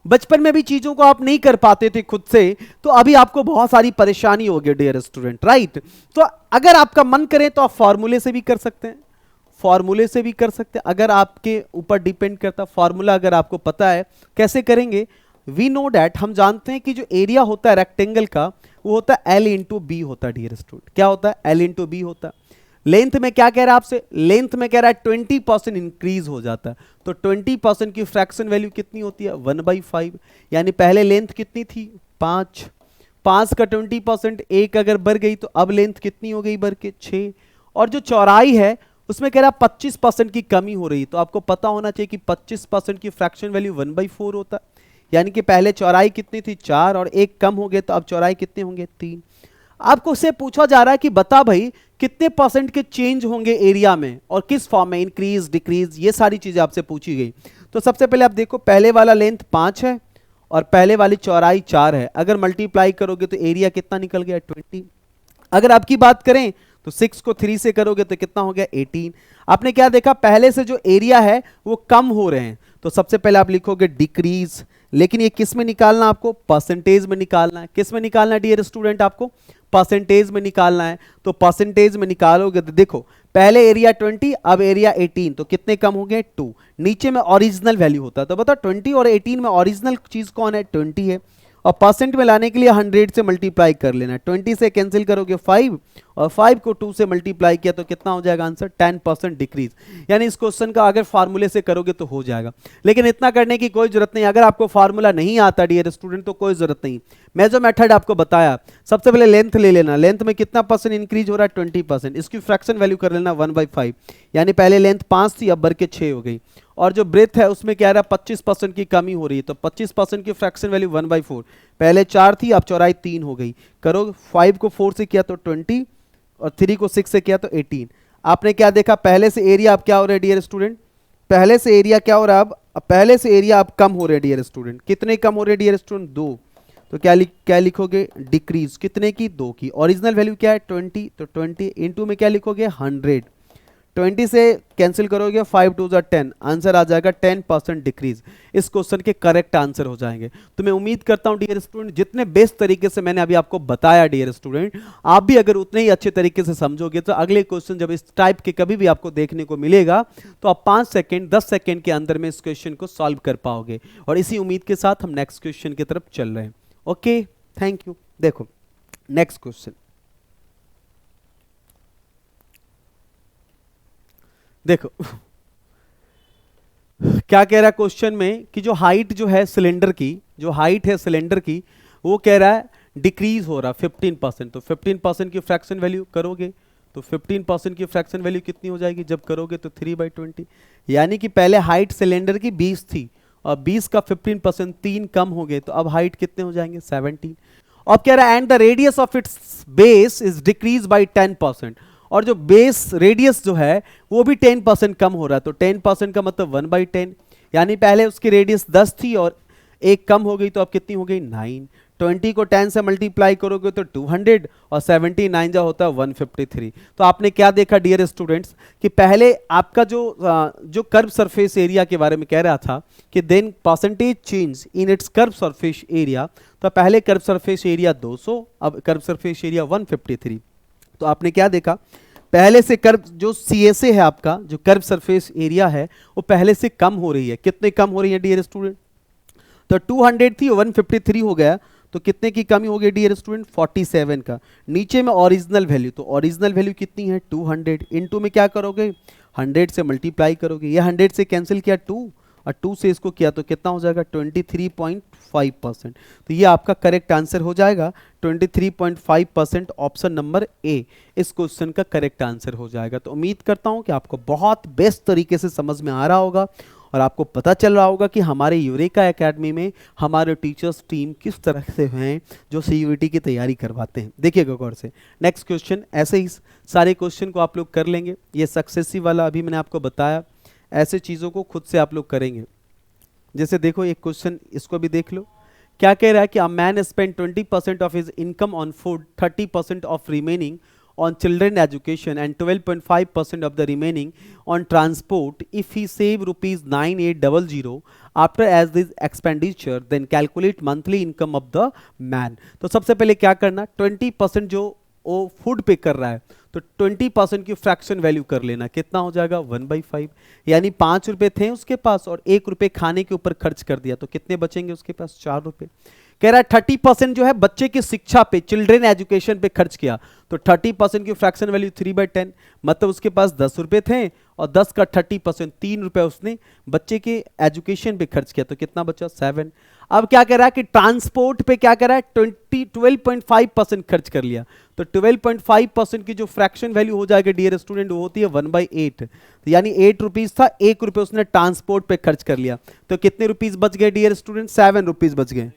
A: बचपन में भी चीजों को आप नहीं कर पाते थे खुद से, तो अभी आपको बहुत सारी परेशानी होगी डियर स्टूडेंट, राइट। तो अगर आपका मन करे तो आप फॉर्मूले से भी कर सकते हैं, फॉर्मूले से भी कर सकते हैं, अगर आपके ऊपर डिपेंड करता फॉर्मूला, अगर आपको पता है कैसे करेंगे। वी नो डैट, हम जानते हैं कि जो एरिया होता है रेक्टेंगल का वो होता है L इंटू बी होता है डियर स्टूडेंट। क्या होता है, L इंटू बी होता है। लेंथ में क्या कह रहा है आपसे, लेंथ में कह रहा है 20% इंक्रीज हो जाता है, तो 20% की फ्रैक्शन वैल्यू कितनी होती है, 1/5। यानी पहले लेंथ कितनी थी, 5 का 20% 1 अगर बढ़ गई तो अब लेंथ कितनी हो गई, बढ़ के 6। और जो चौड़ाई है उसमें कह रहा है 25% की कमी हो रही, तो आपको पता होना चाहिए कि 25% की फ्रैक्शन वैल्यू 1/4 होता है। यानी कि पहले चौड़ाई कितनी थी, 4, और 1 कम हो गए तो अब चौड़ाई कितने होंगे, 3। आपको उससे पूछा जा रहा है कि बता भाई कितने परसेंट के चेंज होंगे एरिया में और किस फॉर्म में, इंक्रीज डिक्रीज, ये सारी चीजें आपसे पूछी गई। तो सबसे पहले आप देखो, पहले वाला लेंथ 5 है और पहले वाली चौड़ाई 4 है, अगर मल्टीप्लाई करोगे तो एरिया कितना निकल गया, 20। अगर आपकी बात करें तो 6 को 3 से करोगे तो कितना हो गया, 18। आपने क्या देखा, पहले से जो एरिया है वो कम हो रहे हैं, तो सबसे पहले आप लिखोगे डिक्रीज। लेकिन ये किस में निकालना, आपको परसेंटेज में निकालना है। किस में निकालना है डियर स्टूडेंट, आपको परसेंटेज में निकालना है। तो परसेंटेज में निकालोगे तो देखो, पहले एरिया 20, अब एरिया 18, तो कितने कम हो गए, 2। नीचे में ओरिजिनल वैल्यू होता है, तो बताओ 20 और 18 में ओरिजिनल चीज कौन है, 20 है। और परसेंट में लाने के लिए 100 से मल्टीप्लाई कर लेना है। 20 से कैंसिल करोगे 5, और 5 को 2 से मल्टीप्लाई किया तो कितना हो जाएगा आंसर, 10% डिक्रीज। यानी इस क्वेश्चन का अगर फार्मूले से करोगे तो हो जाएगा, लेकिन इतना करने की कोई जरूरत नहीं। अगर आपको फार्मूला नहीं आता डियर स्टूडेंट तो कोई जरूरत नहीं। मैं जो मेथड आपको बताया, सबसे पहले लेंथ ले लेना, लेंथ में कितना परसेंट इंक्रीज हो रहा है, 20%। इसकी फ्रैक्शन वैल्यू कर लेना 1/5, यानी पहले लेंथ 5 थी अब बढ़ के 6 हो गई। और जो ब्रेथ है उसमें क्या रहा, 25% की कमी हो रही है, तो 25% की फ्रैक्शन वैल्यू 1/4, पहले 4 थी अब चौड़ाई 3 हो गई। करो, 5 को 4 से किया तो 20, और 3 को 6 से किया तो 18। आपने क्या देखा, पहले से एरिया अब क्या हो रहा है डियर स्टूडेंट, पहले से एरिया क्या हो रहा है, अब पहले से एरिया अब कम हो रहे हैं डियर स्टूडेंट। कितने कम हो रहे हैं डियर स्टूडेंट, 2। तो क्या लिखोगे, डिक्रीज कितने की, 2 की। ओरिजिनल वैल्यू क्या है, 20, तो 20 इंटू में क्या लिखोगे, 100। 20 से कैंसिल करोगे, 5 2 10, आंसर आ जाएगा 10% डिक्रीज। इस क्वेश्चन के करेक्ट आंसर हो जाएंगे। तो मैं उम्मीद करता हूं डियर स्टूडेंट, जितने बेस्ट तरीके से मैंने अभी आपको बताया डियर स्टूडेंट, आप भी अगर उतने ही अच्छे तरीके से समझोगे तो अगले क्वेश्चन जब इस टाइप के कभी भी आपको देखने को मिलेगा तो आप 5 सेकेंड 10 सेकेंड के अंदर में इस क्वेश्चन को सॉल्व कर पाओगे। और इसी उम्मीद के साथ हम नेक्स्ट क्वेश्चन की तरफ चल रहे हैं। Okay, thank you. देखो नेक्स्ट क्वेश्चन, देखो क्या कह रहा है क्वेश्चन में कि जो हाइट जो है सिलेंडर की, जो हाइट है सिलेंडर की, वो कह रहा है डिक्रीज हो रहा 15%। तो 15% की फ्रैक्शन वैल्यू करोगे तो 15% की फ्रैक्शन वैल्यू कितनी हो जाएगी, जब करोगे तो 3/20। यानी कि पहले हाइट सिलेंडर की 20 थी और 20 का 15% 3 कम हो गए, तो अब हाइट कितने हो जाएंगे, 17। अब कह रहा है and the radius of its base is decrease by 10%। और जो बेस रेडियस जो है वो भी 10% कम हो रहा है, तो 10% का मतलब 1/10। यानी पहले उसकी रेडियस 10 थी और 1 कम हो गई, तो अब कितनी हो गई, 9। 20 को 10 से मल्टीप्लाई करोगे तो 200 और 79 जो होता है 153। तो आपने क्या देखा डियर स्टूडेंट्स कि पहले आपका जो कर्व सरफेस एरिया के बारे में कह रहा था कि then percentage change in its curve surface area, तो पहले कर्व सरफेस एरिया 200, अब कर्व सरफेस एरिया 153। तो आपने क्या देखा, पहले से कर्व जो CSA है आपका, जो कर्व सरफेस एरिया है, वो पहले से कम हो रही है। कितने कम हो रही है डियर स्टूडेंट? तो 200 थी 153 हो गया, तो कितने की कमी हो गई डियर स्टूडेंट? 47 का। नीचे में ओरिजिनल वैल्यू, तो ओरिजिनल वैल्यू कितनी है? 200। इनटू में क्या करोगे? 100 से मल्टीप्लाई करोगे, ये 100 से कैंसिल किया 2 और 2 से इसको किया तो कितना हो जाएगा? 23.5%। तो ये आपका करेक्ट आंसर हो जाएगा 23.5%, ऑप्शन नंबर ए इस क्वेश्चन का करेक्ट आंसर हो जाएगा। तो उम्मीद करता हूं कि आपको बहुत बेस्ट तरीके से समझ में आ रहा होगा और आपको पता चल रहा होगा कि हमारे यूरेका एकेडमी में हमारे टीचर्स टीम किस तरह से हैं जो CUET की तैयारी करवाते हैं। देखिएगा गौर से, नेक्स्ट क्वेश्चन, ऐसे ही सारे क्वेश्चन को आप लोग कर लेंगे। ये सक्सेसिव वाला अभी मैंने आपको बताया, ऐसे चीज़ों को खुद से आप लोग करेंगे। जैसे देखो एक क्वेश्चन, इसको भी देख लो। क्या कह रहा है कि a man spend 20% of his income on food, 30% of remaining on children education and 12.5% of the remaining on transport. If he save rupees 9800 after as this expenditure, then calculate monthly income of the man. तो सबसे पहले क्या करना, 20% जो वो food पे कर रहा है, तो 20% की फ्रैक्शन वैल्यू कर लेना। कितना हो जाएगा? 1/5, यानी 5 रुपए थे उसके पास और 1 रुपए खाने के ऊपर खर्च कर दिया, तो कितने बचेंगे उसके पास? 4 रुपए। कह रहा है 30% जो है बच्चे की शिक्षा पे, चिल्ड्रन एजुकेशन पे खर्च किया, तो 30% की फ्रैक्शन वैल्यू 3/10, मतलब उसके पास 10 रुपए थे और 10 का 30% 3 रुपए उसने बच्चे के एजुकेशन पे खर्च किया, तो कितना बचा? 7। अब क्या कह रहा है कि ट्रांसपोर्ट पे क्या कह रहा है? 12.5% खर्च कर लिया, तो 12.5% की जो फ्रैक्शन वैल्यू हो जाएगी डियर स्टूडेंट, वो होती है 1/8, तो यानी 8 रुपीज था, 1 रुपए उसने ट्रांसपोर्ट पे खर्च कर लिया, तो कितने रुपीज बच गए डियर स्टूडेंट? 7 रुपीज बच गए।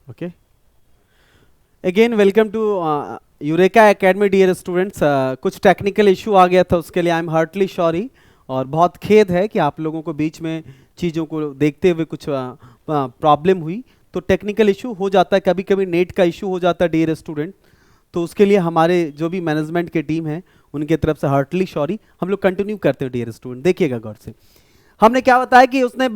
A: Okay, again welcome to Eureka Academy dear students. कुछ टेक्निकल इशू आ गया था, उसके लिए आई एम हार्टली सॉरी, और बहुत खेद है कि आप लोगों को बीच में चीज़ों को देखते हुए कुछ प्रॉब्लम हुई। तो टेक्निकल इशू हो जाता है, कभी कभी नेट का इशू हो जाता है डियर स्टूडेंट, तो उसके लिए हमारे जो भी मैनेजमेंट के टीम है उनके तरफ से हार्टली सॉरी। हम लोग कंटिन्यू करते हैं डियर स्टूडेंट, देखिएगा गौर से। हमने क्या बताया कि उसने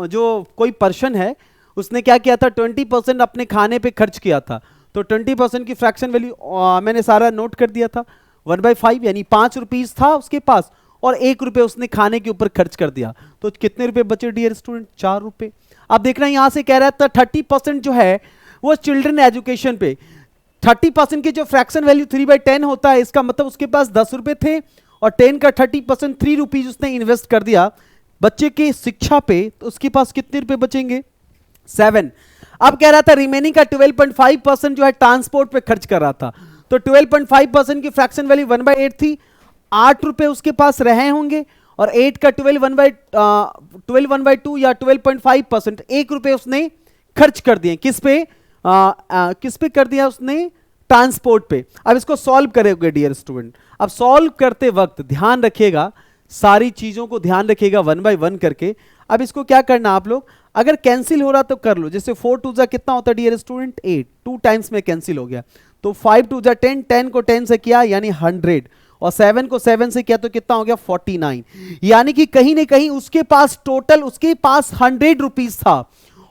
A: जो कोई पर्सन है उसने क्या किया था, 20% अपने खाने पे खर्च किया था। तो 20% की फ्रैक्शन वैल्यू मैंने सारा नोट कर दिया था। 1/5 यानी 5 रुपीज था उसके पास, और 1 रुपये उसने खाने के ऊपर खर्च कर दिया। तो कितने रुपए बचे डियर स्टूडेंट? 4 रुपये। अब देखना यहां से कह रहा था 30% जो है वो चिल्ड्रन एजुकेशन पे। 30% की जो फ्रैक्शन वैल्यू 3/10 होता है, इसका मतलब उसके पास 10 रुपए थे, और 10 का 30% 3 रुपीज उसने इन्वेस्ट कर दिया बच्चे की शिक्षा पे। तो उसके पास कितने रुपए बचेंगे? 7। अब कह रहा था रिमेनिंग का 12.5% जो है ट्रांसपोर्ट पे खर्च कर रहा था। तो 12.5% की फ्रैक्शन वैल्यू 1/8 थी, 8 रुपए उसके पास रहे होंगे, और 8 का 12 1/2 या 12.5%, 1 रुपए उसने खर्च कर दिए। किस पे? किस पे कर दिया उसने? ट्रांसपोर्ट पे। अब इसको सॉल्व करेंगे डियर स्टूडेंट। अब सॉल्व करते वक्त ध्यान रखिएगा, सारी चीजों को ध्यान रखिएगा 1 बाय 1 करके। अब इसको क्या करना आप लोग, अगर कैंसिल हो रहा तो कर लो। जैसे 4 2 जा कितना होता है डियर स्टूडेंट? 8। 2 टाइम्स में कैंसिल हो गया, तो 5 2 जा 10, 10 को 10 से किया यानी 100, और 7 को 7 से किया तो कितना हो गया? 49। यानी कि कहीं ना कहीं उसके पास टोटल उसके पास 100 रुपीज था,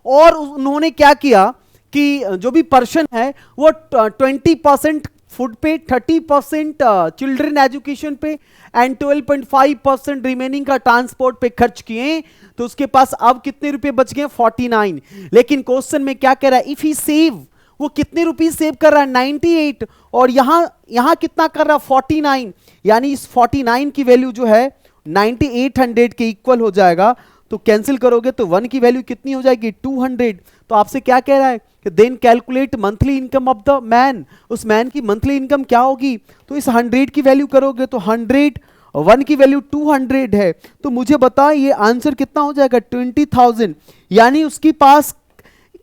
A: और उन्होंने क्या किया कि जो भी पर्सन है वो 20% फूड पे, 30% चिल्ड्रन एजुकेशन पे, एंड 12.5% रिमेनिंग का ट्रांसपोर्ट पे खर्च किए। तो उसके पास अब कितने रुपए बच गए? 49। लेकिन क्वेश्चन में क्या कह रहा है? इफ ही सेव, वो कितने रुपीस सेव कर रहा है? 98। और यहां कितना कर रहा है? 49। यानी इस 49 की वैल्यू जो है 9800 के इक्वल हो जाएगा। तो कैंसिल करोगे तो 1 की वैल्यू कितनी हो जाएगी? 200। तो आपसे क्या कह रहा है कि then calculate monthly income of the man. उस मैन की मंथली इनकम क्या होगी? तो इस 100 की वैल्यू करोगे तो 100, 1 की वैल्यू 200 है। तो मुझे बता ये आंसर कितना हो जाएगा? 20,000। यानी उसके पास,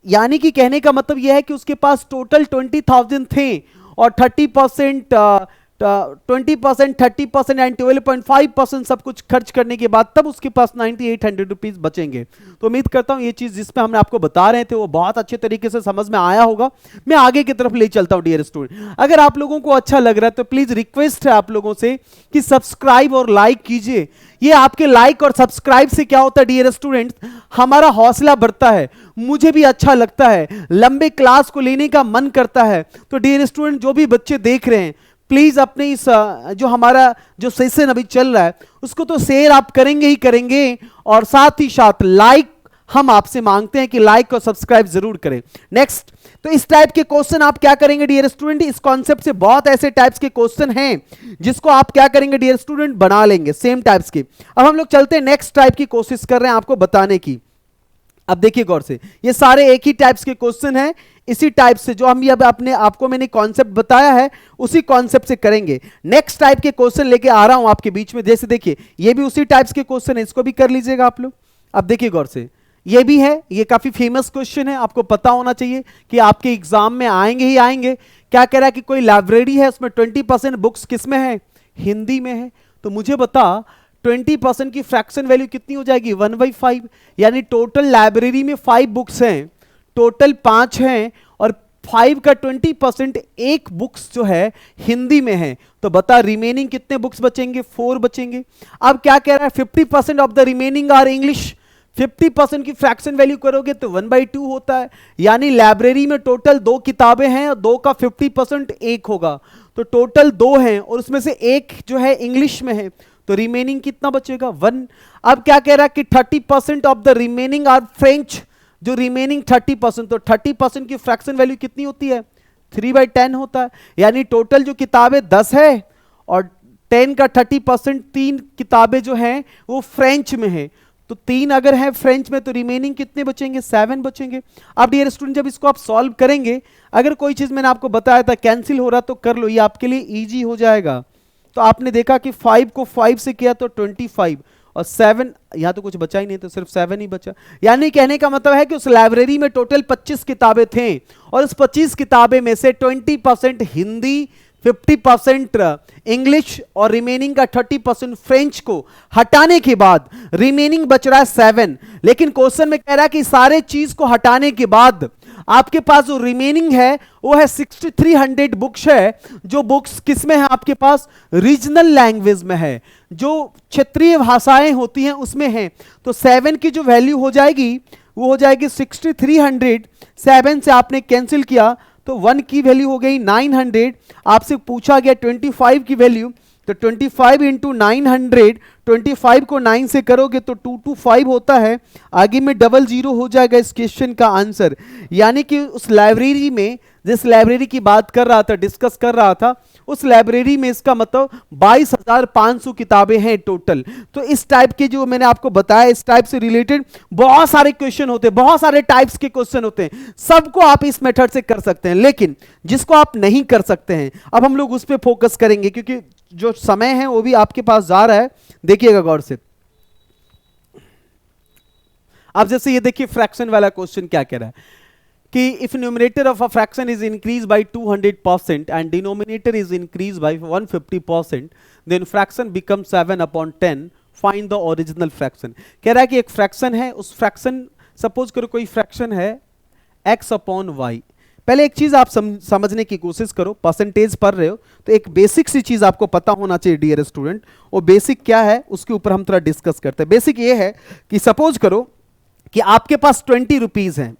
A: यानी कि कहने का मतलब यह है कि उसके पास टोटल 20,000 थे, और 30%, 20%, 30% एंड 12.5% सब कुछ खर्च करने के बाद तब उसके पास 9800 रुपीज बचेंगे। तो उम्मीद करता हूं ये चीज जिसमें हमने आपको बता रहे थे वो बहुत अच्छे तरीके से समझ में आया होगा। मैं आगे की तरफ ले चलता हूं डियर स्टूडेंट। अगर आप लोगों को अच्छा लग रहा है तो प्लीज रिक्वेस्ट है आप लोगों से कि सब्सक्राइब और लाइक कीजिए। ये आपके लाइक और सब्सक्राइब से क्या होता है डियर स्टूडेंट, हमारा हौसला बढ़ता है, मुझे भी अच्छा लगता है, लंबे क्लास को लेने का मन करता है। तो डियर स्टूडेंट जो भी बच्चे देख रहे हैं प्लीज अपने इस जो हमारा जो सेशन अभी चल रहा है उसको तो शेयर आप करेंगे ही करेंगे, और साथ ही साथ लाइक हम आपसे मांगते हैं कि लाइक और सब्सक्राइब जरूर करें। नेक्स्ट, तो इस टाइप के क्वेश्चन आप क्या करेंगे डियर स्टूडेंट? इस कॉन्सेप्ट से बहुत ऐसे टाइप्स के क्वेश्चन हैं जिसको आप क्या करेंगे डियर स्टूडेंट? बना लेंगे सेम टाइप्स के। अब हम लोग चलते हैं नेक्स्ट टाइप की कोशिश कर रहे हैं आपको बताने की। अब देखिए गौर से, ये सारे एक ही टाइप्स के क्वेश्चन हैं, इसी टाइप से जो हम भी अब अपने आपको मैंने कॉन्सेप्ट बताया है उसी कॉन्सेप्ट से करेंगे। नेक्स्ट टाइप के क्वेश्चन लेके आ रहा हूं आपके बीच में। जैसे देखिए ये भी उसी टाइप्स के क्वेश्चन है, इसको भी कर लीजिएगा आप लोग। अब देखिए गौर से, ये भी है, ये काफी फेमस क्वेश्चन है, आपको पता होना चाहिए कि आपके एग्जाम में आएंगे ही आएंगे। क्या कह रहा है कि कोई लाइब्रेरी है, उसमें 20% बुक्स किस में है? हिंदी में है। तो मुझे बता 20% की फ्रैक्शन वैल्यू कितनी हो जाएगी? 1/5। यानी टोटल लाइब्रेरी में 5 बुक्स हैं, टोटल 5 हैं, और 5 का 20% एक बुक्स जो है हिंदी में है। तो बता रिमेनिंग कितने बुक्स बचेंगे? 4 बचेंगे। अब क्या कह रहा है? 50% of the remaining are English. 50% की फ्रैक्शन वैल्यू करोगे तो 1/2 होता है। यानी लाइब्रेरी में टोटल 2 किताबें हैं, और 2 का 50% 1 होगा। तो टोटल 2 हैं, और उसमें से 1 जो है इंग्लिश में है। तो रिमेनिंग कितना बचेगा? 1। अब क्या कह रहा है कि 30% of the remaining are French. जो रिमेनिंग 30%, तो 30% की फ्रैक्शन वैल्यू कितनी होती है? 3/10 होता है। यानी टोटल जो किताबें 10 है, और 10 का 30%, 3 किताबें जो हैं वो फ्रेंच में है। तो 3 अगर है फ्रेंच में तो रिमेनिंग कितने बचेंगे? 7 बचेंगे। अब डियर स्टूडेंट जब इसको आप सॉल्व करेंगे, अगर कोई चीज मैंने आपको बताया था कैंसिल हो रहा तो कर लो, ये आपके लिए इजी हो जाएगा। तो आपने देखा कि 5 को 5 से किया तो 25, और 7, यहाँ तो कुछ बचा ही नहीं, तो सिर्फ 7 ही बचा। यानी कहने का मतलब है कि उस लाइब्रेरी में टोटल 25 किताबें थे और उस 25 किताबें में से 20% हिंदी, 50% इंग्लिश और रिमेनिंग का 30% फ्रेंच को हटाने के बाद रिमेनिंग बच रहा है 7। लेकिन क्वेश्चन में कह रहा है कि सारे चीज को हटाने के बाद आपके पास जो रिमेनिंग है वो है 6300 बुक्स है, जो बुक्स किस में है आपके पास, रीजनल लैंग्वेज में है, जो क्षेत्रीय भाषाएं होती हैं उसमें है। तो 7 की जो वैल्यू हो जाएगी वो हो जाएगी 6300, 7 से आपने कैंसिल किया तो 1 की वैल्यू हो गई 900। आपसे पूछा गया 25 की वैल्यू, तो 25 इंटू 900, 25 को 9 से करोगे तो 225 होता है, आगे में 00 हो जाएगा इस क्वेश्चन का आंसर। यानी कि उस लाइब्रेरी में, जिस लाइब्रेरी की बात कर रहा था, डिस्कस कर रहा था, उस लाइब्रेरी में इसका मतलब 22,500 किताबें हैं टोटल। तो इस टाइप के जो मैंने आपको बताया, इस टाइप से रिलेटेड बहुत सारे क्वेश्चन होते हैं, बहुत सारे टाइप्स के क्वेश्चन होते हैं, सबको आप इस मेथड से कर सकते हैं। लेकिन जिसको आप नहीं कर सकते हैं, अब हम लोग उस पर फोकस करेंगे क्योंकि जो समय है वो भी आपके पास जा रहा है। देखिएगा गौर से, अब जैसे ये देखिए फ्रैक्शन वाला क्वेश्चन क्या कह रहा है कि if numerator of a fraction is increase by 200% and denominator is increase by 150%, then fraction become 7/10, find the original fraction. कह रहा है कि एक फ्रैक्शन है, उस फ्रैक्शन, सपोज करो कोई फ्रैक्शन है x/y। पहले एक चीज आप समझने की कोशिश करो, परसेंटेज पढ़ रहे हो तो एक बेसिक सी चीज आपको पता होना चाहिए डियर स्टूडेंट। वो बेसिक क्या है उसके ऊपर हम थोड़ा डिस्कस करते हैं। बेसिक ये है कि सपोज करो कि आपके पास 20 रुपीज हैं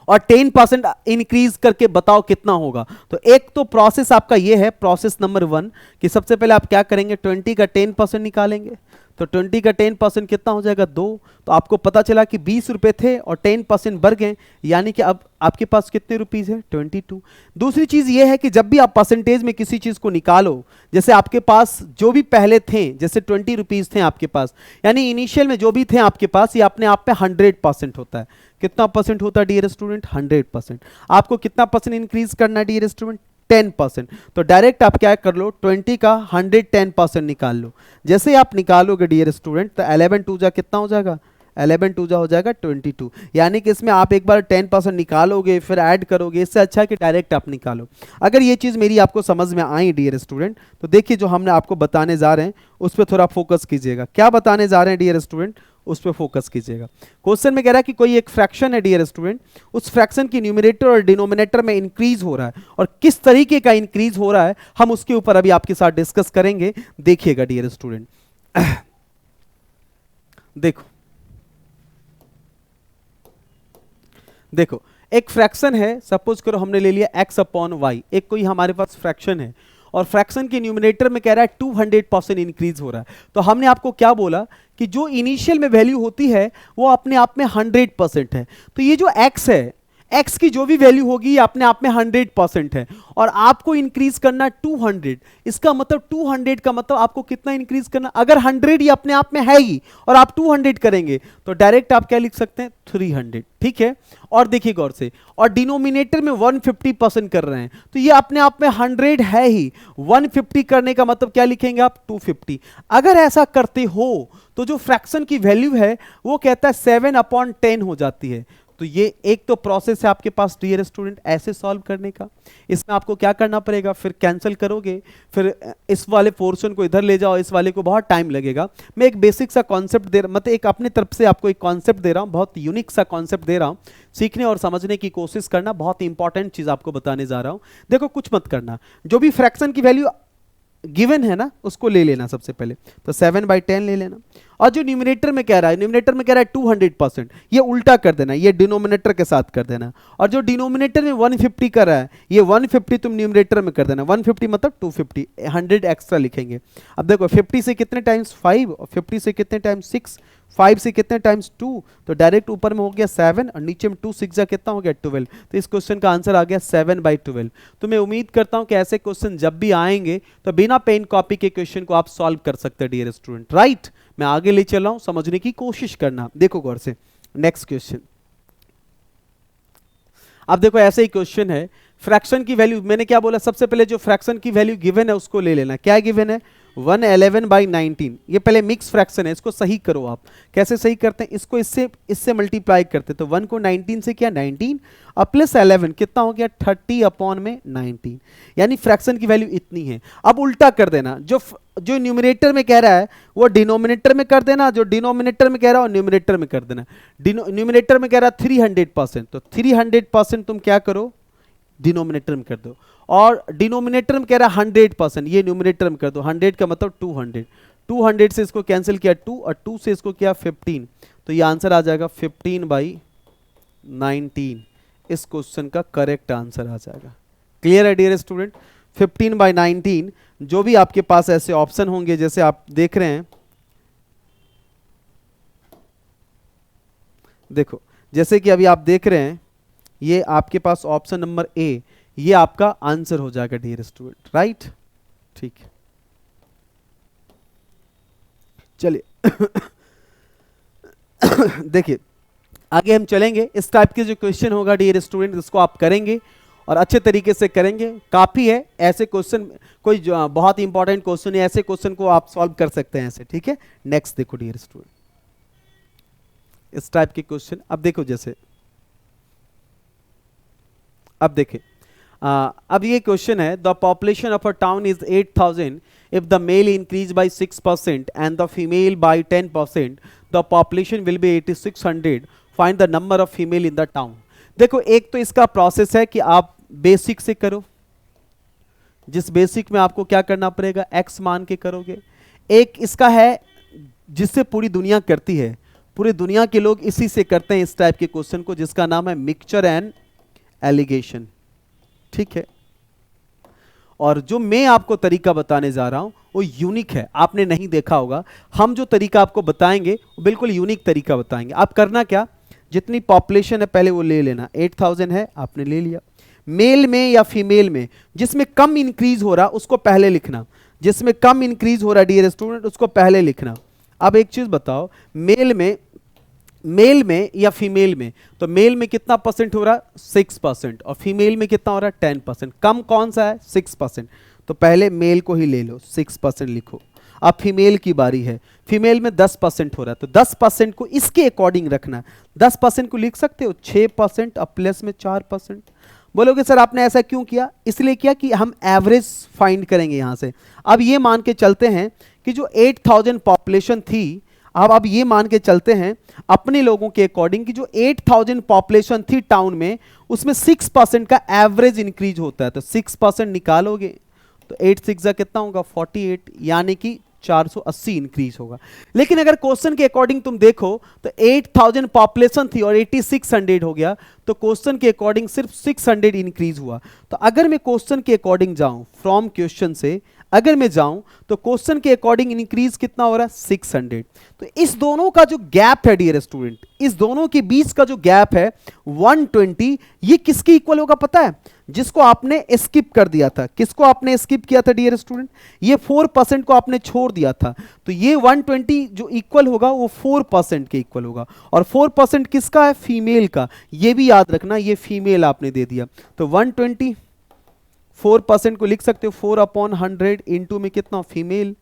A: और 10% इंक्रीज करके बताओ कितना होगा। तो एक तो प्रोसेस आपका ये है, प्रोसेस नंबर 1, कि सबसे पहले आप क्या करेंगे, 20 का 10% निकालेंगे। तो 20 का 10% कितना हो जाएगा, 2। तो आपको पता चला कि 20 रुपए थे और 10% बढ़ गए, यानी कि अब आपके पास कितने रुपीस है, 22। दूसरी चीज ये है कि जब भी आप परसेंटेज में किसी चीज को निकालो, जैसे आपके पास जो भी पहले थे, जैसे 20 रुपीज थे आपके पास, यानी इनिशियल में जो भी थे आपके पास, ये अपने आप में 100% होता है। कितना परसेंट होता है डियर स्टूडेंट, 100%। आपको कितना परसेंट इंक्रीज करना है डियर स्टूडेंट, 10%। तो डायरेक्ट आप क्या कर लो, 20 का 110% निकाल लो। जैसे आप निकालोगे डियर स्टूडेंट तो 11 2 जा कितना हो जाएगा, 11 2 जा हो जाएगा 22। यानी कि इसमें आप एक बार 10% निकालोगे फिर ऐड करोगे, इससे अच्छा है कि डायरेक्ट आप निकालो। अगर ये चीज़ मेरी आपको समझ में आई डियर स्टूडेंट, तो देखिए जो हमने आपको बताने जा रहे हैं उस पर थोड़ा फोकस कीजिएगा। क्या बताने जा रहे हैं डियर स्टूडेंट, उस पर फोकस कीजिएगा। क्वेश्चन में कह रहा है कि कोई एक फ्रैक्शन है डियर स्टूडेंट, उस फ्रैक्शन की न्यूमरेटर और डिनोमिनेटर में इंक्रीज हो रहा है, और किस तरीके का इंक्रीज हो रहा है हम उसके ऊपर अभी आपके साथ डिस्कस करेंगे। देखिएगा डियर स्टूडेंट, देखो एक फ्रैक्शन है, सपोज करो हमने ले लिया x/y, एक कोई हमारे पास फ्रैक्शन है और फ्रैक्शन के न्यूमरेटर में कह रहा है 200% इंक्रीज हो रहा है। तो हमने आपको क्या बोला कि जो इनिशियल में वैल्यू होती है वो अपने आप में 100% है। तो ये जो x है, x की जो भी वैल्यू होगी ये अपने आप में 100% है, और आपको इंक्रीज करना 200। इसका मतलब 200 का मतलब आपको कितना इंक्रीज करना, अगर 100 ये अपने आप में है ही और आप 200 करेंगे तो डायरेक्ट आप क्या लिख सकते हैं, 300। ठीक है, और देखिए गौर से, और डिनोमिनेटर में 150% कर रहे हैं, तो ये अपने आप में 100 है ही, 150 करने का मतलब क्या लिखेंगे आप, 250। अगर ऐसा करते हो तो जो फ्रैक्शन की वैल्यू है वो कहता है 7/10 हो जाती है। तो ये एक तो प्रोसेस है आपके पास डियर स्टूडेंट ऐसे सॉल्व करने का। इसमें आपको क्या करना पड़ेगा, फिर कैंसिल करोगे, फिर इस वाले पोर्शन को इधर ले जाओ, इस वाले को बहुत टाइम लगेगा। मैं एक बेसिक सा कॉन्सेप्ट दे रहा, मतलब एक अपनी तरफ से आपको एक कॉन्सेप्ट दे रहा हूँ, बहुत यूनिक सा कॉन्सेप्ट दे रहा हूँ, सीखने और समझने की कोशिश करना। बहुत इंपॉर्टेंट चीज आपको बताने जा रहा हूँ। देखो कुछ मत करना, जो भी फ्रैक्शन की वैल्यू गिवन है ना उसको ले लेना सबसे पहले, तो 7/10 ले लेना। और जो न्यूमरेटर में कह रहा है, न्यूमरेटर में कह रहा है 200%, ये उल्टा कर देना, ये डिनोमिनेटर के साथ कर देना। और जो डिनोमिनेटर में 150 कर रहा है, ये 150 तुम न्यूमरेटर में कर देना। 150 मतलब 250, 100 एक्स्ट्रा लिखेंगे। अब देखो 50 से कितने टाइम्स 5, और 50 से कितने टाइम्स 6, 5 से कितने टाइम्स 2, तो डायरेक्ट ऊपर में हो गया 7 और नीचे में 2 6 जा कितना हो गया 12। तो इस क्वेश्चन का आंसर आ गया 7/12। तो मैं उम्मीद करता हूं कि ऐसे क्वेश्चन जब भी आएंगे तो बिना पेन कॉपी के क्वेश्चन को आप सॉल्व कर सकते हैं डियर स्टूडेंट, राइट। मैं आगे ले चल रहा हूं, समझने की कोशिश करना। देखो गौर से नेक्स्ट क्वेश्चन। अब देखो ऐसे ही क्वेश्चन है, फ्रैक्शन की वैल्यू, मैंने क्या बोला, सबसे पहले जो फ्रैक्शन की वैल्यू गिवन है उसको ले लेना। क्या गिवन है, 111/19, ये पहले मिक्स फ्रैक्शन है, इसको सही करो आप। कैसे सही करते हैं इसको, इससे इससे मल्टीप्लाई करते, तो 1 को 19 से किया 19 और प्लस 11 कितना हो गया 30/19, यानी फ्रैक्शन की वैल्यू इतनी है। अब उल्टा कर देना, जो न्यूमरेटर में कह रहा है वो डिनोमिनेटर में कर देना, जो डिनोमिनेटर में कह रहा है वो न्यूमरेटर में कर देना। न्यूमरेटर में कह रहा है 300%, तो 300% तुम क्या करो डिनोमिनेटर में कर दो, और डिनोमिनेटर में कह रहा है 100%, ये न्यूमरेटर में कर दो। 100 का मतलब 200, 200 से इसको कैंसिल किया 2 और 2 से इसको किया 15, तो ये आंसर आ जाएगा 15/19, इस क्वेश्चन का करेक्ट आंसर आ जाएगा। क्लियर है डियर स्टूडेंट? 15/19, जो भी आपके पास ऐसे ऑप्शन होंगे जैसे आप देख रहे हैं, देखो जैसे कि अभी आप देख रहे हैं, ये आपके पास ऑप्शन नंबर ए, ये आपका आंसर हो जाएगा डियर स्टूडेंट, राइट? ठीक है, चलिए देखिए आगे हम चलेंगे। इस टाइप के जो क्वेश्चन होगा डियर स्टूडेंट, इसको आप करेंगे और अच्छे तरीके से करेंगे। काफ़ी है ऐसे क्वेश्चन, कोई बहुत इंपॉर्टेंट क्वेश्चन है, ऐसे क्वेश्चन को आप सॉल्व कर सकते हैं ऐसे, ठीक है। नेक्स्ट देखो डियर स्टूडेंट, इस टाइप के क्वेश्चन अब देखो, जैसे अब देखें, अब ये क्वेश्चन है, the population of a town is 8000 if the male increase by 6% and the female by 10%, the population will be 8600, find the number of female in the town. देखो एक तो इसका प्रोसेस है कि आप बेसिक से करो, जिस बेसिक में आपको क्या करना पड़ेगा x मान के करोगे। एक इसका है जिससे पूरी दुनिया करती है, पूरी दुनिया के लोग इसी से करते हैं इस टाइप के क्वेश्चन को, जिसका नाम है मिक्सचर एंड एलिगेशन, ठीक है। और जो मैं आपको तरीका बताने जा रहा हूं वो यूनिक है, आपने नहीं देखा होगा। हम जो तरीका आपको बताएंगे वो बिल्कुल यूनिक तरीका बताएंगे। आप करना क्या, जितनी पॉपुलेशन है पहले वो ले लेना, 8000 है आपने ले लिया, मेल में या फीमेल में जिसमें कम इंक्रीज हो रहा उसको पहले लिखना, जिसमें कम इंक्रीज हो रहा डियर स्टूडेंट उसको पहले लिखना। अब एक चीज बताओ, मेल में या फीमेल में, तो मेल में कितना परसेंट हो रहा 6% और फीमेल में कितना हो रहा 10%, कम कौन सा है 6%, तो पहले मेल को ही ले लो 6% लिखो। अब फीमेल की बारी है, फीमेल में 10% हो रहा है, तो 10% को इसके अकॉर्डिंग रखना है। 10% को लिख सकते हो 6% और प्लस में 4%। बोलोगे सर आपने ऐसा क्यों किया? इसलिए किया कि हम एवरेज फाइंड करेंगे यहां से। अब ये मान के चलते हैं कि जो 8000 पॉपुलेशन थी, अब ये मान के चलते हैं अपने लोगों के अकॉर्डिंग कि जो 8000 पॉपुलेशन थी टाउन में, उसमें 6% का एवरेज इंक्रीज होता है, तो 6% निकालोगे तो 8 6 कितना होगा 48, यानी कि 480 इंक्रीज होगा। लेकिन अगर क्वेश्चन के अकॉर्डिंग तुम देखो तो 8000 पॉपुलेशन थी और 8600 हो गया, तो क्वेश्चन के अकॉर्डिंग सिर्फ 600 इंक्रीज हुआ। तो अगर मैं क्वेश्चन के अकॉर्डिंग जाऊं, फ्रॉम क्वेश्चन से अगर मैं जाऊं, तो क्वेश्चन के अकॉर्डिंग इंक्रीज कितना हो रहा है 600। तो इस दोनों का जो गैप है डियर स्टूडेंट, इस दोनों के बीच का जो गैप है 120, ये किसके इक्वल होगा पता है? जिसको आपने स्किप कर दिया था। किसको आपने स्किप किया था डियर स्टूडेंट? ये 4% को आपने छोड़ दिया था, तो ये 120 जो इक्वल होगा वो 4% के इक्वल होगा। और 4% किसका है? फीमेल का। ये भी याद रखना, ये फीमेल आपने दे दिया, तो 120 4% को लिख सकते हो 4/100 इंटू में कितना फीमेल,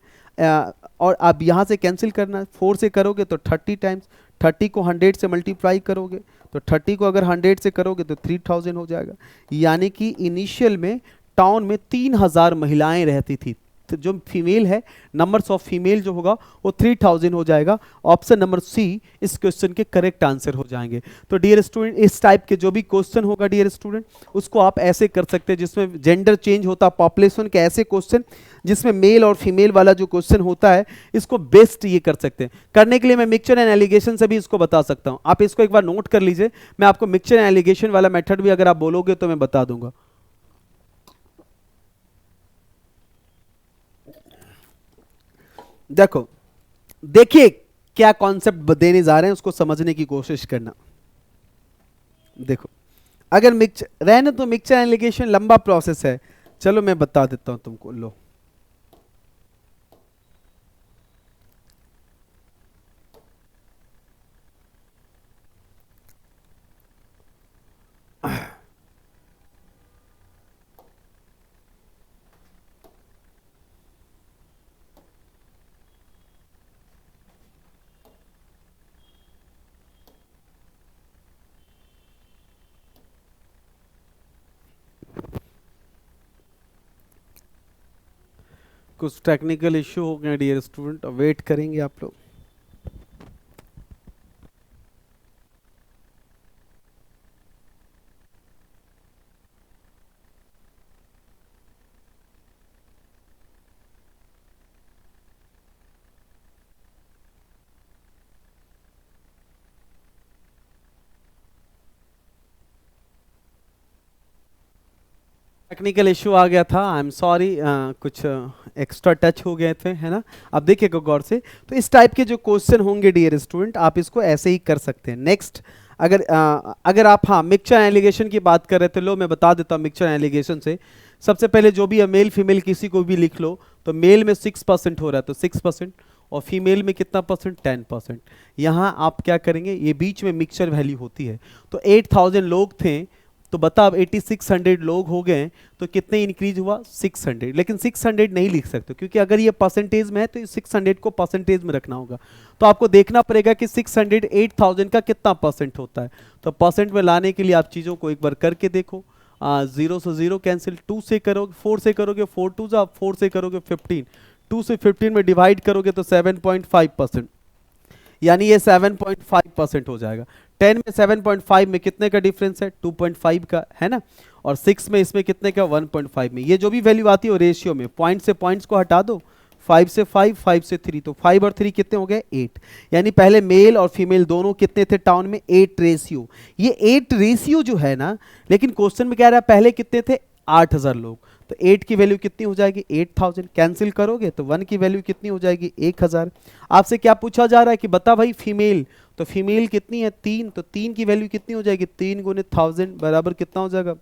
A: और आप यहां से कैंसिल करना, 4 से करोगे तो 30 टाइम्स, 30 को 100 से मल्टीप्लाई करोगे तो 30 को अगर 100 से करोगे तो 3000 हो जाएगा। यानी कि इनिशियल में टाउन में 3000 महिलाएं रहती थी, तो जो फीमेल है, नंबर्स ऑफ फीमेल जो होगा वो 3000 हो जाएगा। ऑप्शन नंबर सी इस क्वेश्चन के करेक्ट आंसर हो जाएंगे। तो डियर स्टूडेंट, इस टाइप के जो भी क्वेश्चन होगा डियर स्टूडेंट, उसको आप ऐसे कर सकते हैं जिसमें जेंडर चेंज होता, पॉपुलेशन के ऐसे क्वेश्चन जिसमें मेल और फीमेल वाला जो क्वेश्चन होता है, इसको बेस्ट ये कर सकते हैं। करने के लिए मैं मिक्सचर एंड एलिगेशन से भी इसको बता सकता हूं, आप इसको एक बार नोट कर लीजिए। मैं आपको मिक्सचर एंड एलिगेशन वाला मेथड भी अगर आप बोलोगे तो मैं बता दूंगा। देखो, देखिए क्या कॉन्सेप्ट देने जा रहे हैं, उसको समझने की कोशिश करना। देखो, अगर मिक्सचर रहने तो मिक्सचर एलिगेशन लंबा प्रोसेस है, चलो मैं बता देता हूं तुमको। लो, कुछ टेक्निकल इश्यू हो गया डियर स्टूडेंट, वेट करेंगे आप लोग। टेक्निकल इश्यू आ गया था, आई एम सॉरी, कुछ एक्स्ट्रा टच हो गए थे, है ना। अब देखिएगा गौर से, तो इस टाइप के जो क्वेश्चन होंगे डियर स्टूडेंट, आप इसको ऐसे ही कर सकते हैं। नेक्स्ट, अगर आप हाँ मिक्सचर एलिगेशन की बात कर रहे थे, लो मैं बता देता हूँ मिक्सचर एलिगेशन से। सबसे पहले जो भी मेल फीमेल किसी को भी लिख लो, तो मेल में 6% हो रहा है तो 6%, और फीमेल में कितना परसेंट, 10%। यहाँ आप क्या करेंगे, ये बीच में मिक्सचर वैल्यू होती है, तो 8000 लोग थे, तो बता अब 8600 लोग हो गए, तो कितने इंक्रीज हुआ, 600। लेकिन 600 नहीं लिख सकते, क्योंकि अगर ये परसेंटेज में है तो 600 को परसेंटेज में रखना होगा। तो आपको देखना पड़ेगा कि 600 8000 का कितना परसेंट होता है। तो परसेंट में लाने के लिए आप चीज़ों को एक बार करके देखो। 0 से 0 कैंसिल, 2 से करोगे, 4 से करोगे, 4 2 जा, 4 से करोगे 15, 2 से 15 में डिवाइड करोगे तो 7.5%, यानी ये 7.5% हो जाएगा। 10 में 7.5 में कितने का डिफरेंस है, 2.5 का, है ना। और 6 में इसमें कितने का, 1.5 में। ये जो भी वैल्यू आती है वो रेशियो में, पॉइंट से पॉइंट्स को हटा दो, 5 से 5, 5 से 3, तो 5 और 3 कितने हो गए, 8। यानी पहले मेल और फीमेल दोनों कितने थे टाउन में, 8 रेशियो। ये 8 रेशियो जो है ना, लेकिन क्वेश्चन में कह रहा है पहले कितने थे, 8000 लोग, तो 8 की वैल्यू कितनी हो जाएगी, 8000। कैंसिल करोगे तो 1 की वैल्यू कितनी हो जाएगी, 1000। आपसे क्या पूछा जा रहा है कि बता भाई फीमेल, तो फीमेल कितनी है, 3, तो 3 की वैल्यू कितनी हो जाएगी, 3 गुने 1000 बराबर कितना हो जाएगा,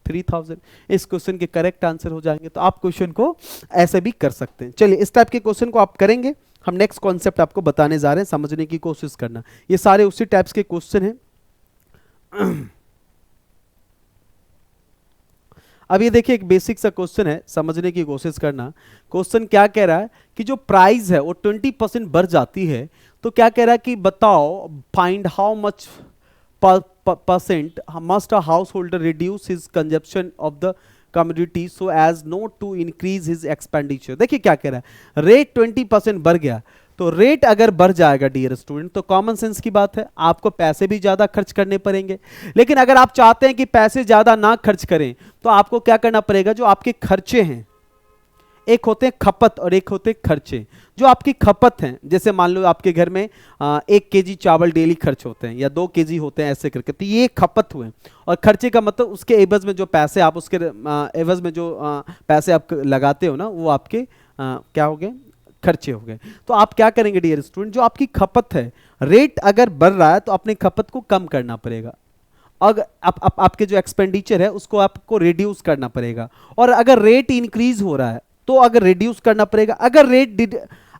A: 3000। इस क्वेश्चन के करेक्ट आंसर हो जाएंगे। तो आप क्वेश्चन को ऐसे भी कर सकते हैं। चलिए, इस टाइप के क्वेश्चन को आप करेंगे। हम नेक्स्ट कॉन्सेप्ट आपको बताने जा रहे हैं, समझने की कोशिश करना। ये सारे उसी टाइप्स के क्वेश्चन हैं। अब ये देखिए, एक बेसिक सा क्वेश्चन है, समझने की कोशिश करना। क्वेश्चन क्या कह रहा है कि जो प्राइस है वो 20% बढ़ जाती है, तो क्या कह रहा है कि बताओ, find how much percent must a householder reduce his consumption of the community so as not to increase his expenditure. देखिए क्या कह रहा है, रेट 20% बढ़ गया, तो रेट अगर बढ़ जाएगा डियर स्टूडेंट, तो कॉमन सेंस की बात है, आपको पैसे भी ज्यादा खर्च करने पड़ेंगे। लेकिन अगर आप चाहते हैं कि पैसे ज्यादा ना खर्च करें, तो आपको क्या करना पड़ेगा, जो आपके खर्चे हैं, एक होते हैं खपत और एक होते हैं खर्चे। जो आपकी खपत हैं, जैसे मान लो आपके घर में 1 केजी चावल डेली खर्च होते हैं या 2 केजी होते हैं, ऐसे करके, तो ये खपत हुए। और खर्चे का मतलब उसके एवज में जो पैसे आप उसके एवज में जो पैसे आप लगाते हो ना, वो आपके क्या हो गए, खर्चे हो गए। तो आप क्या करेंगे डियर स्टूडेंट, जो आपकी खपत है, रेट अगर बढ़ रहा है तो अपनी खपत को कम करना पड़ेगा। अगर आपके जो एक्सपेंडिचर है उसको आपको रिड्यूस करना पड़ेगा। और अगर रेट इंक्रीज हो रहा है तो अगर रिड्यूस करना पड़ेगा।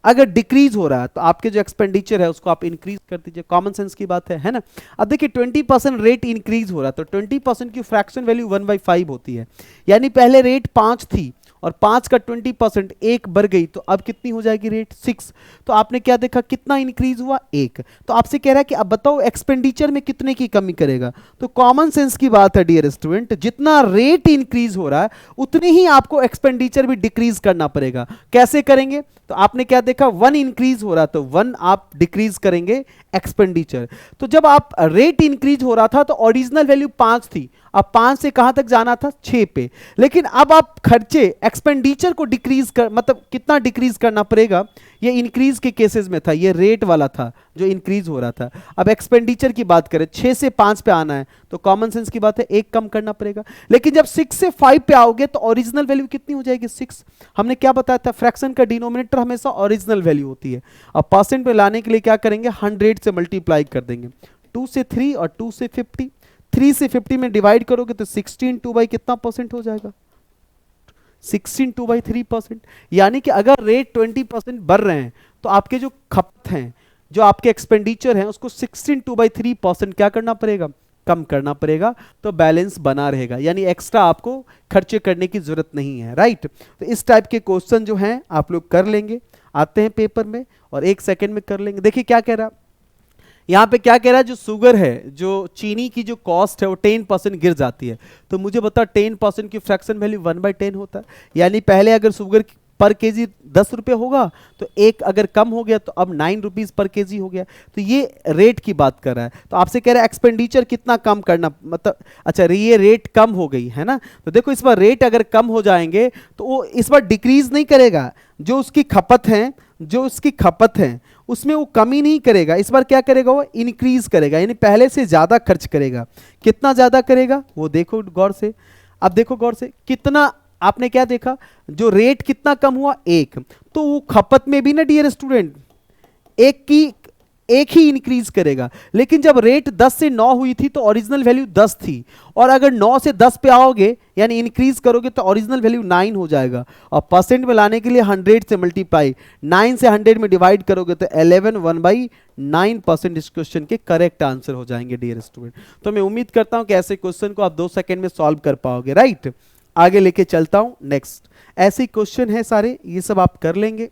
A: अगर डिक्रीज हो रहा है तो आपके जो एक्सपेंडिचर है उसको आप इंक्रीज कर दीजिए। कॉमन सेंस की बात है ना। अब देखिए 20% रेट इंक्रीज हो रहा है, तो 20% की फ्रैक्शन वैल्यू 1/5 होती है। यानी पहले रेट 5 थी और 5 का 20% 1 बढ़ गई, तो अब कितनी हो जाएगी, रेट 6। तो आपने क्या देखा, कितना इंक्रीज हुआ, 1। तो आपसे कह रहा है कि अब बताओ एक्सपेंडिचर में कितने की कमी करेगा। तो कॉमन सेंस की बात है डियर स्टूडेंट, जितना रेट इंक्रीज हो रहा है उतनी ही आपको एक्सपेंडिचर भी डिक्रीज करना पड़ेगा। कैसे करेंगे, तो आपने क्या देखा, 1 इंक्रीज हो रहा, तो 1 आप डिक्रीज करेंगे एक्सपेंडिचर। तो जब आप रेट इंक्रीज हो रहा था तो ओरिजिनल वैल्यू 5 थी, अब 5 से कहां तक जाना था, 6 पे। लेकिन अब आप खर्चे एक्सपेंडिचर को डिक्रीज कर, मतलब कितना डिक्रीज करना पड़ेगा, ये इंक्रीज के केसेस में था, ये रेट वाला था जो इंक्रीज हो रहा था। अब एक्सपेंडिचर की बात करें, 6 से 5 पे आना है, तो कॉमन सेंस की बात है 1 कम करना पड़ेगा। लेकिन जब 6 से 5 पे आओगे तो ओरिजिनल वैल्यू कितनी हो जाएगी, 6। हमने क्या बताया था, फ्रैक्शन का डिनोमिनेटर हमेशा ओरिजिनल वैल्यू होती है। अब परसेंट पे लाने के लिए क्या करेंगे, 100 से मल्टीप्लाई कर देंगे, 2 से 3 और 2 से 50। 3 से 50 में डिवाइड करोगे तो 16 2 बाई कितना परसेंट हो जाएगा, 16 2 बाई 3%। यानी कि अगर रेट 20% बढ़ रहे हैं तो आपके जो खपत हैं, जो आपके एक्सपेंडिचर हैं, उसको 16 2 बाई 3% क्या करना पड़ेगा, कम करना पड़ेगा, तो बैलेंस बना रहेगा। यानी एक्स्ट्रा आपको खर्चे करने की जरूरत नहीं है, राइट। तो इस टाइप के क्वेश्चन जो हैं आप लोग कर लेंगे, आते हैं पेपर में और 1 सेकंड में कर लेंगे। देखिए क्या कह रहा, यहाँ पे क्या कह रहा है, जो शुगर है, जो चीनी की जो कॉस्ट है वो 10% गिर जाती है। तो मुझे बता 10% की फ्रैक्शन वैल्यू 1/10 होता है। यानी पहले अगर शुगर पर केजी 10 रुपये होगा, तो एक अगर कम हो गया तो अब 9 रुपीज पर केजी हो गया। तो ये रेट की बात कर रहा है। तो आपसे कह रहा है एक्सपेंडिचर कितना कम करना, मतलब अच्छा ये रेट कम हो गई है ना, तो देखो इस बार रेट अगर कम हो जाएंगे तो वो इस बार डिक्रीज नहीं करेगा, जो उसकी खपत है उसमें वो कमी नहीं करेगा, इस बार क्या करेगा, वो इंक्रीज करेगा, यानी पहले से ज्यादा खर्च करेगा। कितना ज्यादा करेगा वो देखो गौर से। अब देखो गौर से, कितना आपने क्या देखा, जो रेट कितना कम हुआ, एक, तो वो खपत में भी ना डियर स्टूडेंट एक ही इंक्रीज करेगा। लेकिन जब रेट 10 से 9 हुई थी तो ओरिजिनल वैल्यू 10 थी, और अगर 9 से 10 पे आओगे यानी इंक्रीज करोगे तो ओरिजिनल वैल्यू 9 हो जाएगा। और परसेंट में लाने के लिए 100 से मल्टीप्लाई, 9 से 100 में डिवाइड करोगे तो 11 1/9% इस क्वेश्चन के करेक्ट आंसर हो जाएंगे डियर स्टूडेंट। तो मैं उम्मीद करता हूं कि ऐसे क्वेश्चन को आप 2 सेकंड में सॉल्व कर पाओगे, राइट। आगे लेके चलता हूं, नेक्स्ट ऐसे क्वेश्चन है सारे, ये सब आप कर लेंगे।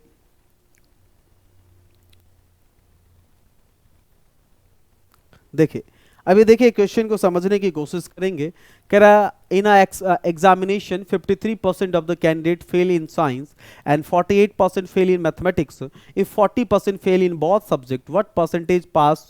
A: देखिए अभी देखिए क्वेश्चन को समझने की कोशिश करेंगे। कह रहा in examination 53% of the candidate fail in science and 48% fail in mathematics. If 40% fail in both subject, what percentage pass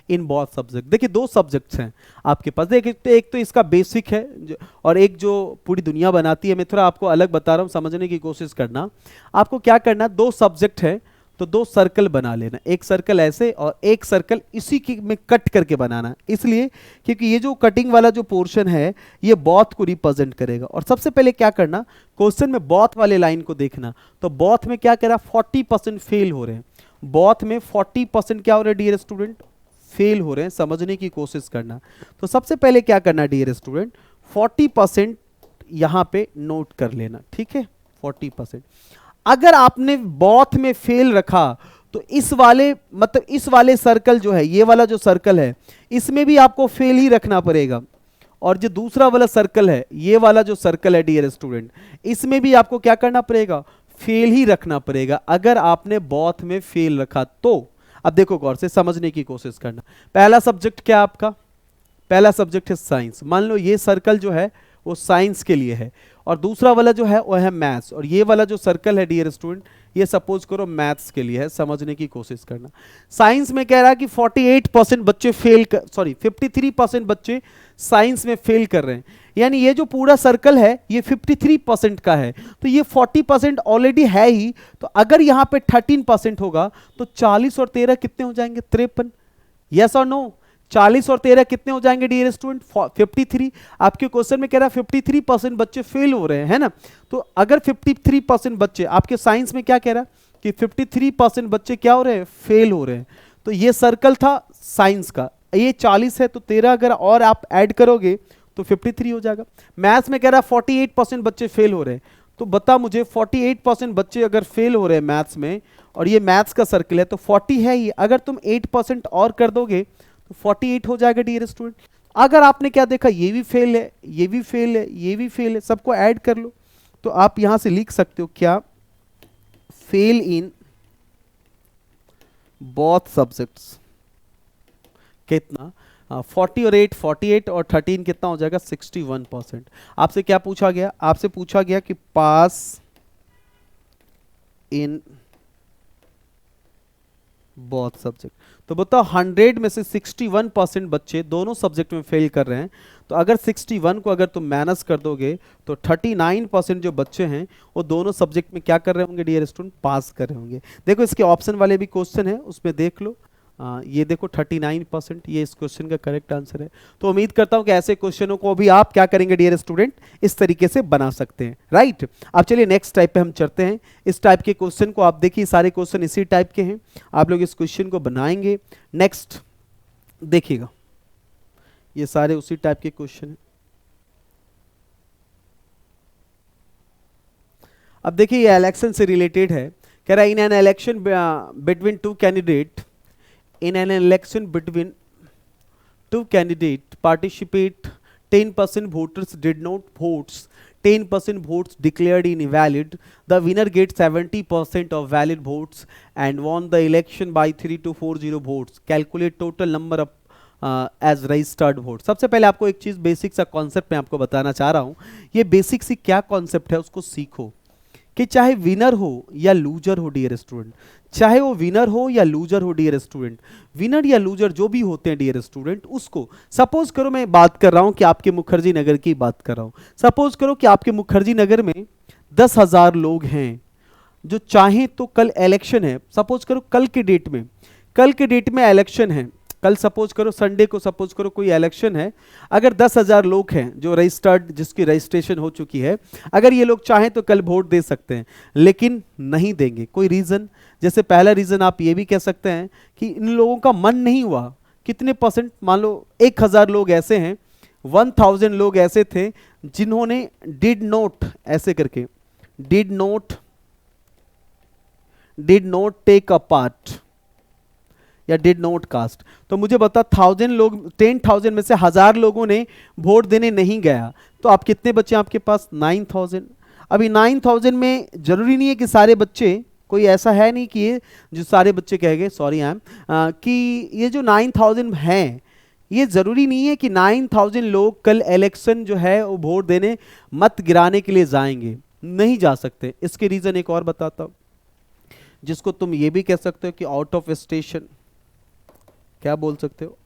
A: in both subject. देखिए दो सब्जेक्ट्स हैं आपके पास, देखिए एक तो इसका बेसिक है और एक जो पूरी दुनिया बनाती है। मैं थोड़ा आपको अलग बता रहा हूँ, समझने की कोशिश करना। आपको क्या करना, दो सब्जेक्ट है तो दो सर्कल बना लेना, एक सर्कल ऐसे और एक सर्कल इसी की में कट करके बनाना, इसलिए क्योंकि ये जो कटिंग वाला जो पोर्शन है ये बोथ को रिप्रेजेंट करेगा। और सबसे पहले क्या करना, क्वेश्चन में बोथ वाले लाइन को देखना, तो बोथ में क्या कह रहा, 40% फेल हो रहे हैं, बोथ में 40% क्या हो रहे हैं डियर स्टूडेंट, फेल हो रहे हैं। समझने की कोशिश करना। तो सबसे पहले क्या करना डियर स्टूडेंट, 40% यहां पे नोट कर लेना, ठीक है 40%। अगर आपने बोथ में फेल रखा तो इस वाले मतलब इस वाले सर्कल जो है, ये वाला जो सर्कल है इसमें भी आपको फेल ही रखना पड़ेगा, और जो दूसरा वाला सर्कल है, ये वाला जो सर्कल है डियर स्टूडेंट, इसमें भी आपको क्या करना पड़ेगा, फेल ही रखना पड़ेगा अगर आपने बोथ में फेल रखा तो। अब देखो गौर से समझने की कोशिश करना। पहला सब्जेक्ट क्या आपका, पहला सब्जेक्ट है साइंस। मान लो ये सर्कल जो है वो साइंस के लिए है, और दूसरा वाला जो है वो है मैथ्स, और ये वाला जो सर्कल है डियर स्टूडेंट ये सपोज करो मैथ्स के लिए है। समझने की कोशिश करना। साइंस में कह रहा है कि 48% बच्चे फेल कर, सॉरी 53% बच्चे साइंस में फेल कर रहे हैं, यानी ये जो पूरा सर्कल है ये 53% का है, तो ये 40% ऑलरेडी है ही। तो अगर यहां पे 13% होगा तो 40 और 13 कितने हो जाएंगे, 53। यस और नो, 40 और 13 कितने हो जाएंगे डियर स्टूडेंट, 53। आपके क्वेश्चन में कह रहा है 53% बच्चे फेल हो रहे हैं, है ना। तो अगर 53% बच्चे, आपके साइंस में क्या कह रहा है कि 53% बच्चे क्या हो रहे हैं, फेल हो रहे हैं, तो ये सर्कल था साइंस का, ये 40 है तो 13 अगर और आप ऐड करोगे तो 53 हो जाएगा। मैथ्स में कह रहा है 48% बच्चे फेल हो रहे हैं, तो बता मुझे 48% बच्चे अगर फेल हो रहे हैं मैथ्स में, और ये मैथ्स का सर्कल है तो 40 है ही, अगर तुम 8% और कर दोगे तो 48 हो जाएगा डियर स्टूडेंट। अगर आपने क्या देखा, ये भी फेल है, ये भी फेल है, ये भी फेल है, सबको ऐड कर लो, तो आप यहां से लिख सकते हो क्या, फेल इन बोथ सब्जेक्ट्स। कितना, 40 और 8, 48 और 13 कितना हो जाएगा, 61%। आपसे क्या पूछा गया, आपसे पूछा गया कि पास इन बोथ सब्जेक्ट। तो बताओ 100 में से 61% बच्चे दोनों सब्जेक्ट में फेल कर रहे हैं, तो अगर 61 को अगर तुम माइनस कर दोगे तो 39% जो बच्चे हैं वो दोनों सब्जेक्ट में क्या कर रहे होंगे डियर स्टूडेंट, पास कर रहे होंगे। देखो इसके ऑप्शन वाले भी क्वेश्चन है उसमें देख लो, ये देखो 39%, ये इस क्वेश्चन का करेक्ट आंसर है। तो उम्मीद करता हूं कि ऐसे क्वेश्चनों को भी आप क्या करेंगे डियर स्टूडेंट, इस तरीके से बना सकते हैं, राइट। अब चलिए नेक्स्ट टाइप पे हम चलते हैं। इस टाइप के क्वेश्चन को आप देखिए, सारे क्वेश्चन इसी टाइप के हैं, आप लोग इस क्वेश्चन को बनाएंगे। नेक्स्ट देखिएगा, ये सारे उसी टाइप के क्वेश्चन हैं। अब देखिए ये इलेक्शन से रिलेटेड है। कह रहा है in an election between two candidate, in an election between two candidates participate, 10% voters did not votes, 10% votes declared invalid, the winner gets 70% of valid votes and won the election by 3240 votes, calculate total number of as registered vote. सबसे पहले आपको एक चीज basic सा concept मैं आपको बताना चाह रहा हूं। ये बेसिक सी क्या कॉन्सेप्ट है उसको सीखो कि चाहे विनर हो या लूजर हो डियर स्टूडेंट, चाहे वो विनर हो या लूजर हो डियर स्टूडेंट, विनर या लूजर जो भी होते हैं डियर स्टूडेंट, उसको सपोज करो मैं बात कर रहा हूं कि आपके मुखर्जी नगर की बात कर रहा हूं, सपोज करो कि आपके मुखर्जी नगर में 10,000 लोग हैं जो चाहें तो कल इलेक्शन है, सपोज करो कल के डेट में इलेक्शन है, कल सपोज करो संडे को सपोज करो कोई इलेक्शन है, अगर 10,000 लोग हैं जो रजिस्टर्ड, जिसकी रजिस्ट्रेशन हो चुकी है, अगर ये लोग चाहें तो कल वोट दे सकते हैं, लेकिन नहीं देंगे। कोई रीजन, जैसे पहला रीजन आप ये भी कह सकते हैं कि इन लोगों का मन नहीं हुआ। कितने परसेंट, मान लो 1,000 लोग ऐसे हैं, 1,000 लोग ऐसे थे जिन्होंने डिड नॉट ऐसे करके did not take a part या डिड नॉट कास्ट। तो मुझे बता 1,000 लोग, 10,000 में से 1,000 लोगों ने वोट देने नहीं गया, तो आप कितने बच्चे आपके पास 9,000। अभी 9,000 में जरूरी नहीं है कि सारे बच्चे, कोई ऐसा है नहीं कि ये जो सारे बच्चे कह गए, सॉरी आई एम, कि ये जो 9,000 हैं, ये जरूरी नहीं है कि 9,000 लोग कल इलेक्शन जो है वो वोट देने, मत गिराने के लिए जाएंगे, नहीं जा सकते। इसके रीजन एक और बताता हूं, जिसको तुम ये भी कह सकते हो कि आउट ऑफ स्टेशन, क्या बोल सकते हो,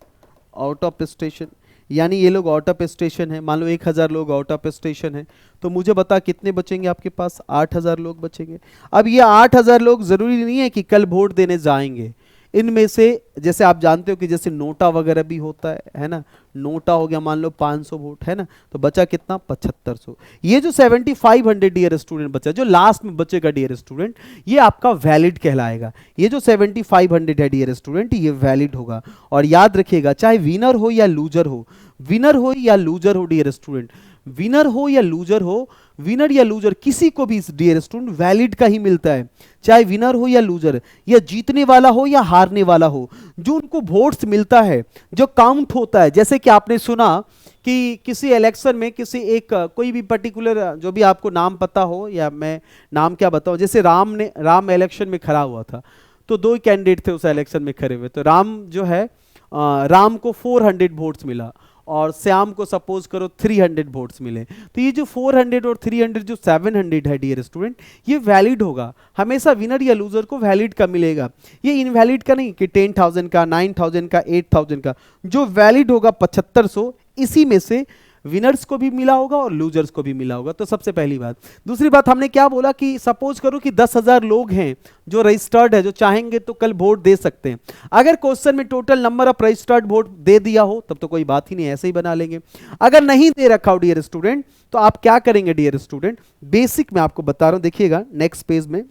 A: आउट ऑफ स्टेशन, यानी ये लोग आउट ऑफ स्टेशन है। मान लो 1,000 लोग आउट ऑफ स्टेशन है, तो मुझे बता कितने बचेंगे आपके पास, 8,000 लोग बचेंगे। अब ये 8,000 लोग जरूरी नहीं है कि कल वोट देने जाएंगे, इनमें से जैसे आप जानते हो कि जैसे नोटा वगैरह भी होता है ना, नोटा हो गया मान लो 500 वोट है ना, तो बचा कितना 7500। ये जो 7,500 डियर स्टूडेंट बचा, जो लास्ट में बचेगा डियर स्टूडेंट, ये आपका वैलिड कहलाएगा। ये जो 7,500 है डियर स्टूडेंट, ये वैलिड होगा। और याद रखिएगा, चाहे विनर हो या लूजर हो, विनर हो या लूजर हो डियर स्टूडेंट, विनर हो या लूजर हो, विनर या लूजर किसी को भी डियर स्टूडेंट वैलिड का ही मिलता है। चाहे विनर हो या लूजर, या जीतने वाला हो या हारने वाला हो, जो उनको वोट्स मिलता है, जो काउंट होता है। जैसे कि आपने सुना कि किसी इलेक्शन में किसी एक कोई भी पर्टिकुलर, जो भी आपको नाम पता हो, या मैं नाम क्या बताऊं, जैसे राम इलेक्शन में खड़ा हुआ था, तो 2 कैंडिडेट थे उस इलेक्शन में खड़े हुए, तो राम जो है, राम को 400 वोट्स मिला और श्याम को सपोज करो 300 वोट्स मिले। तो ये जो 400 और 300 जो 700 है डियर स्टूडेंट, ये वैलिड होगा। हमेशा विनर या लूजर को वैलिड का मिलेगा, ये इनवैलिड का नहीं कि 10,000 का, 9,000 का, 8,000 का। जो वैलिड होगा 7500, इसी में से विनर्स को भी मिला होगा और लूजर्स को भी मिला होगा। तो सबसे पहली बात। दूसरी बात, हमने क्या बोला कि सपोज करो कि 10,000 लोग हैं जो रजिस्टर्ड है, जो चाहेंगे तो कल वोट दे सकते हैं। अगर क्वेश्चन में total number of registered vote दे दिया हो तब तो कोई बात ही नहीं, ऐसे ही बना लेंगे। अगर नहीं दे रखा हो डियर स्टूडेंट, तो आप क्या करेंगे डियर स्टूडेंट, बेसिक में आपको बता रहा हूं, देखिएगा नेक्स्ट पेज में,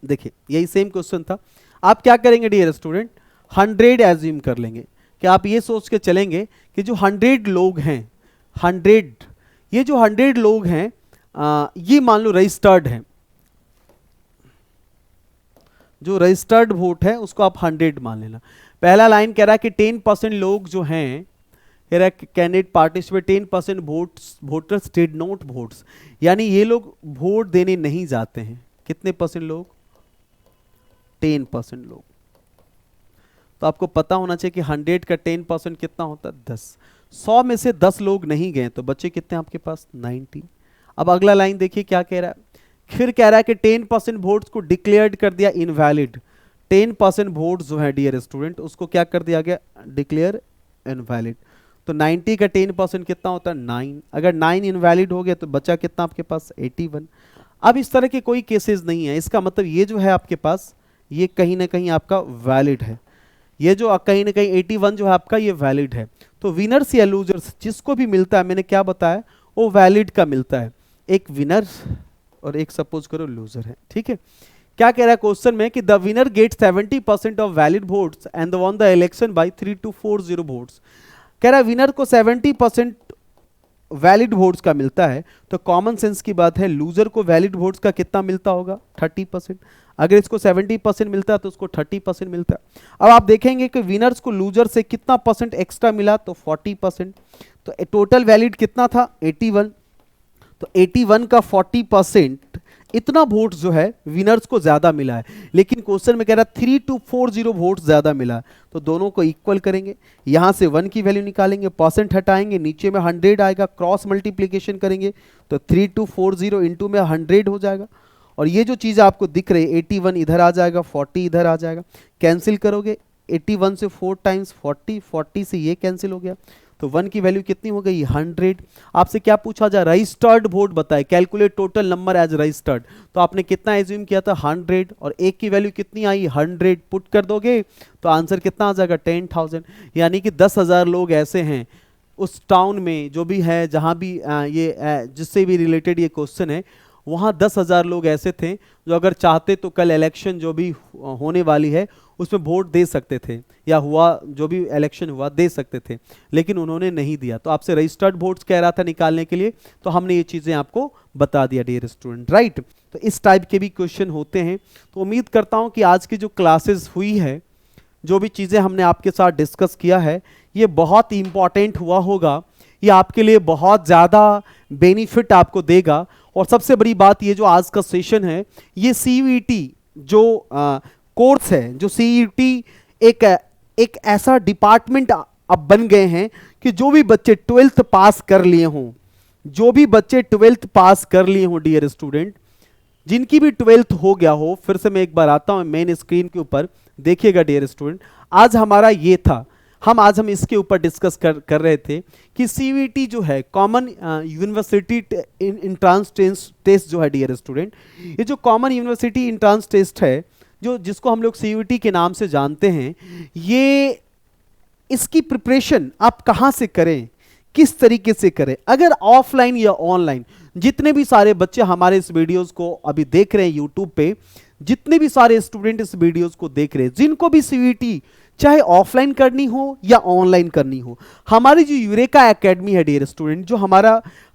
A: देखिए यही सेम क्वेश्चन था। आप क्या करेंगे डियर स्टूडेंट, 100 एज्यूम कर लेंगे कि आप ये सोच के चलेंगे कि जो 100 लोग हैं, 100, ये जो 100 लोग हैं, ये मान लो रजिस्टर्ड हैं, जो रजिस्टर्ड वोट है उसको आप 100 मान लेना। पहला लाइन कह रहा है कि 10% लोग जो हैं, कह रहा है candidate participate 10% voters did not votes, यानी ये लोग वोट देने नहीं जाते हैं। कितने परसेंट लोग, 10% लोग। तो आपको पता होना चाहिए कि 100 का 10% कितना होता है, 10। 100 में से 10 लोग नहीं गए तो बच्चे कितने आपके पास, 90। अब अगला लाइन देखिए क्या कह रहा है, फिर कह रहा है कि 10% वोट्स को डिक्लेयर्ड कर दिया इनवैलिड। 10% वोट्स जो है डियर स्टूडेंट, उसको क्या कर दिया गया, डिक्लेयर इनवैलिड। तो 90 का 10% कितना होता है, 9। अगर 9 इनवैलिड हो गया तो बचा कितना आपके पास, 81। अब इस तरह के कोई केसेस नहीं है, इसका मतलब ये जो है आपके पास, ये कहीं ना कहीं आपका वैलिड है। ये जो कहीं ना कहीं 81 जो है आपका, ये वैलिड है। तो विनर्स या लूजर्स जिसको भी मिलता है, मैंने क्या बताया, वो वैलिड का मिलता है। एक विनर और एक सपोज करो लूजर है, ठीक है। क्या कह रहा है क्वेश्चन में कि the winner get 70% of valid votes and won the election by 3240 votes. कह रहा है विनर को 70% वैलिड वोट्स का मिलता है, तो कॉमन सेंस की बात है, लूजर को वैलिड वोट्स का कितना मिलता होगा, 30%। अगर इसको 70% मिलता है तो उसको 30% मिलता है। अब आप देखेंगे कि विनर्स को लूजर से कितना परसेंट एक्स्ट्रा मिला, तो 40%। तो टोटल वैलिड कितना था, 81। तो 81 का 40% इतना वोट जो है विनर्स को ज्यादा मिला है, लेकिन क्वेश्चन में कह रहा 3240 वोट ज्यादा मिला है। तो दोनों को इक्वल करेंगे, यहां से 1 की वैल्यू निकालेंगे, परसेंट हटाएंगे, नीचे में 100 आएगा, क्रॉस मल्टीप्लीकेशन करेंगे तो 3240 इंटू में 100 हो जाएगा। और ये जो चीज़ आपको दिख रही है 81 इधर आ जाएगा, 40 इधर आ जाएगा, कैंसिल करोगे 81 से 4 टाइम्स 40, 40 से ये कैंसिल हो गया, तो 1 की वैल्यू कितनी हो गई 100। आपसे क्या पूछा जाए, रजिस्टर्ड वोट बताए, calculate total number as registered, तो आपने कितना एज्यूम किया था 100, और एक की वैल्यू कितनी आई 100, पुट कर दोगे तो आंसर कितना आ जाएगा 10,000। यानी कि 10,000 लोग ऐसे हैं उस टाउन में जो भी है, जहाँ भी जिससे भी रिलेटेड ये क्वेश्चन है, वहाँ 10,000 लोग ऐसे थे जो अगर चाहते तो कल इलेक्शन जो भी होने वाली है उसमें वोट दे सकते थे, या हुआ जो भी इलेक्शन हुआ दे सकते थे, लेकिन उन्होंने नहीं दिया। तो आपसे रजिस्टर्ड वोट्स कह रहा था निकालने के लिए, तो हमने ये चीज़ें आपको बता दिया डियर स्टूडेंट, राइट। तो इस टाइप के भी क्वेश्चन होते हैं। तो उम्मीद करता हूँ कि आज की जो क्लासेस हुई है, जो भी चीज़ें हमने आपके साथ डिस्कस किया है, ये बहुत इंपॉर्टेंट हुआ होगा, ये आपके लिए बहुत ज़्यादा बेनिफिट आपको देगा। और सबसे बड़ी बात ये जो आज का सेशन है, ये CUET जो कोर्स है, जो CUET एक ऐसा डिपार्टमेंट अब बन गए हैं कि जो भी बच्चे 12th पास कर लिए हों, जो भी बच्चे 12th पास कर लिए हों डियर स्टूडेंट, जिनकी भी 12th हो गया हो, फिर से मैं एक बार आता हूं मेन स्क्रीन के ऊपर, देखिएगा डियर स्टूडेंट, आज हमारा ये था, आज हम इसके ऊपर डिस्कस कर रहे थे कि CUET जो है, कॉमन यूनिवर्सिटी एंट्रेंस टेस्ट जो है डियर स्टूडेंट, ये जो कॉमन यूनिवर्सिटी एंट्रेंस टेस्ट है, जो जिसको हम लोग CUET के नाम से जानते हैं, ये इसकी प्रिपरेशन आप कहाँ से करें, किस तरीके से करें, अगर ऑफलाइन या ऑनलाइन। जितने भी सारे बच्चे हमारे इस वीडियोस को अभी देख रहे हैं यूट्यूब पे, जितने भी सारे स्टूडेंट इस वीडियोस को देख रहे हैं, जिनको भी CUET चाहे ऑफलाइन करनी हो या ऑनलाइन करनी हो, हमारी जो यूरेका एकेडमी है डियर स्टूडेंट, जो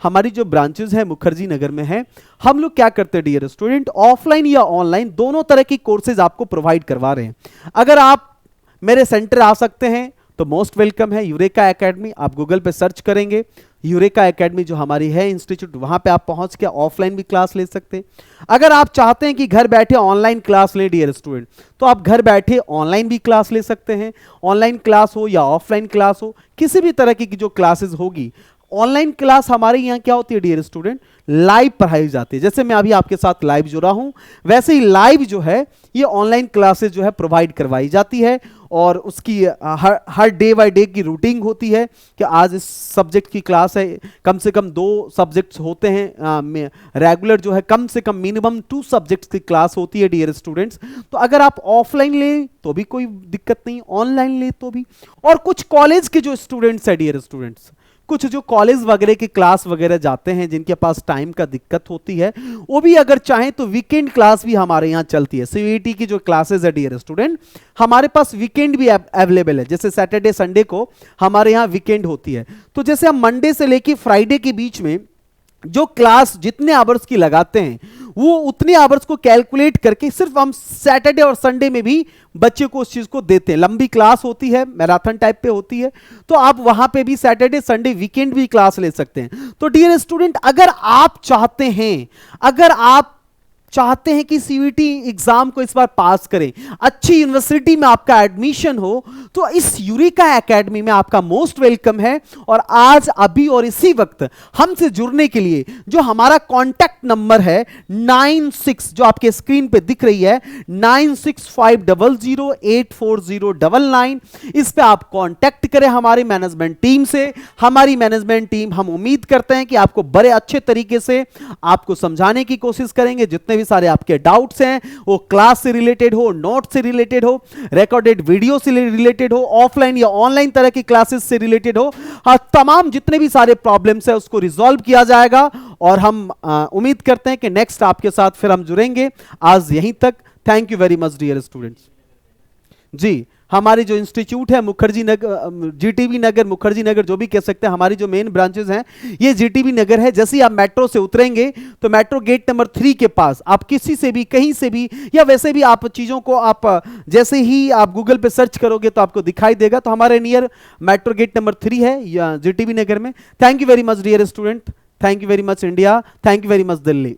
A: हमारी जो ब्रांचेस है मुखर्जी नगर में है, हम लोग क्या करते हैं डियर स्टूडेंट, ऑफलाइन या ऑनलाइन दोनों तरह की कोर्सेज आपको प्रोवाइड करवा रहे हैं। अगर आप मेरे सेंटर आ सकते हैं तो मोस्ट वेलकम है, यूरेका एकेडमी, आप गूगल पे सर्च करेंगे, यूरेका एकेडमी जो हमारी है इंस्टीट्यूट, वहां पे आप पहुंच के ऑफलाइन भी क्लास ले सकते हैं। अगर आप चाहते हैं कि घर बैठे ऑनलाइन क्लास ले डियर स्टूडेंट, तो आप घर बैठे ऑनलाइन भी क्लास ले सकते हैं। ऑनलाइन क्लास हो या ऑफलाइन क्लास हो, किसी भी तरह की जो क्लासेस होगी, ऑनलाइन क्लास हमारे यहाँ क्या होती है डियर स्टूडेंट, लाइव पढ़ाई जाती है। जैसे मैं अभी आपके साथ लाइव जुड़ा हूं, वैसे ही लाइव जो है ये ऑनलाइन क्लासेस जो है प्रोवाइड करवाई जाती है, और उसकी हर डे बाय डे की रूटीन होती है कि आज इस सब्जेक्ट की क्लास है, कम से कम 2 सब्जेक्ट्स होते हैं, रेगुलर जो है कम से कम मिनिमम 2 सब्जेक्ट्स की क्लास होती है डियर स्टूडेंट्स। तो अगर आप ऑफलाइन ले तो भी कोई दिक्कत नहीं, ऑनलाइन ले तो भी। और कुछ कॉलेज के जो स्टूडेंट्स है डियर स्टूडेंट्स, कुछ जो कॉलेज वगैरह की क्लास वगैरह जाते हैं, जिनके पास टाइम का दिक्कत होती है, वो भी अगर चाहें तो वीकेंड क्लास भी हमारे यहाँ चलती है। CUET की जो क्लासेस है डियर स्टूडेंट, हमारे पास वीकेंड भी अवेलेबल है, जैसे सैटरडे संडे को हमारे यहाँ वीकेंड होती है। तो जैसे हम मंडे से लेके फ्राइडे के बीच में जो क्लास जितने आवर्स की लगाते हैं, वो उतने आवर्स को कैलकुलेट करके सिर्फ हम सैटरडे और संडे में भी बच्चे को उस चीज को देते हैं। लंबी क्लास होती है, मैराथन टाइप पे होती है, तो आप वहां पे भी सैटरडे संडे वीकेंड भी क्लास ले सकते हैं। तो डियर स्टूडेंट, अगर आप चाहते हैं कि CUET एग्जाम को इस बार पास करें, अच्छी यूनिवर्सिटी में आपका एडमिशन हो, तो इस यूरेका एकेडमी में आपका मोस्ट वेलकम है। और आज अभी और इसी वक्त हमसे जुड़ने के लिए जो हमारा कांटेक्ट नंबर है 96, जो आपके स्क्रीन पे दिख रही है 9650084099, इस पे आप कांटेक्ट करें हमारी मैनेजमेंट टीम से। हमारी मैनेजमेंट टीम, हम उम्मीद करते हैं कि आपको बड़े अच्छे तरीके से आपको समझाने की कोशिश करेंगे। जितने भी सारे आपके डाउट्स हैं, वो क्लास से रिलेटेड हो, नोट से रिलेटेड हो, रिकॉर्डेड वीडियो से रिलेटेड हो, ऑफलाइन या ऑनलाइन तरह की क्लासेस से रिलेटेड हो, तमाम जितने भी सारे प्रॉब्लम्स है उसको रिजॉल्व किया जाएगा। और हम उम्मीद करते हैं कि नेक्स्ट आपके साथ फिर हम जुड़ेंगे। आज यहीं तक, thank you very much dear students. जी, हमारी जो इंस्टीट्यूट है मुखर्जी नगर, GTB नगर, मुखर्जी नगर जो भी कह सकते हैं, हमारी जो मेन ब्रांचेस हैं ये GTB नगर है। जैसे ही आप मेट्रो से उतरेंगे तो मेट्रो गेट नंबर 3 के पास आप किसी से भी, कहीं से भी, या वैसे भी आप चीज़ों को आप जैसे ही आप गूगल पे सर्च करोगे तो आपको दिखाई देगा। तो हमारे नियर मेट्रो गेट नंबर 3 है या GTB नगर में। Thank you very much dear student, thank you very much India, thank you very much Delhi.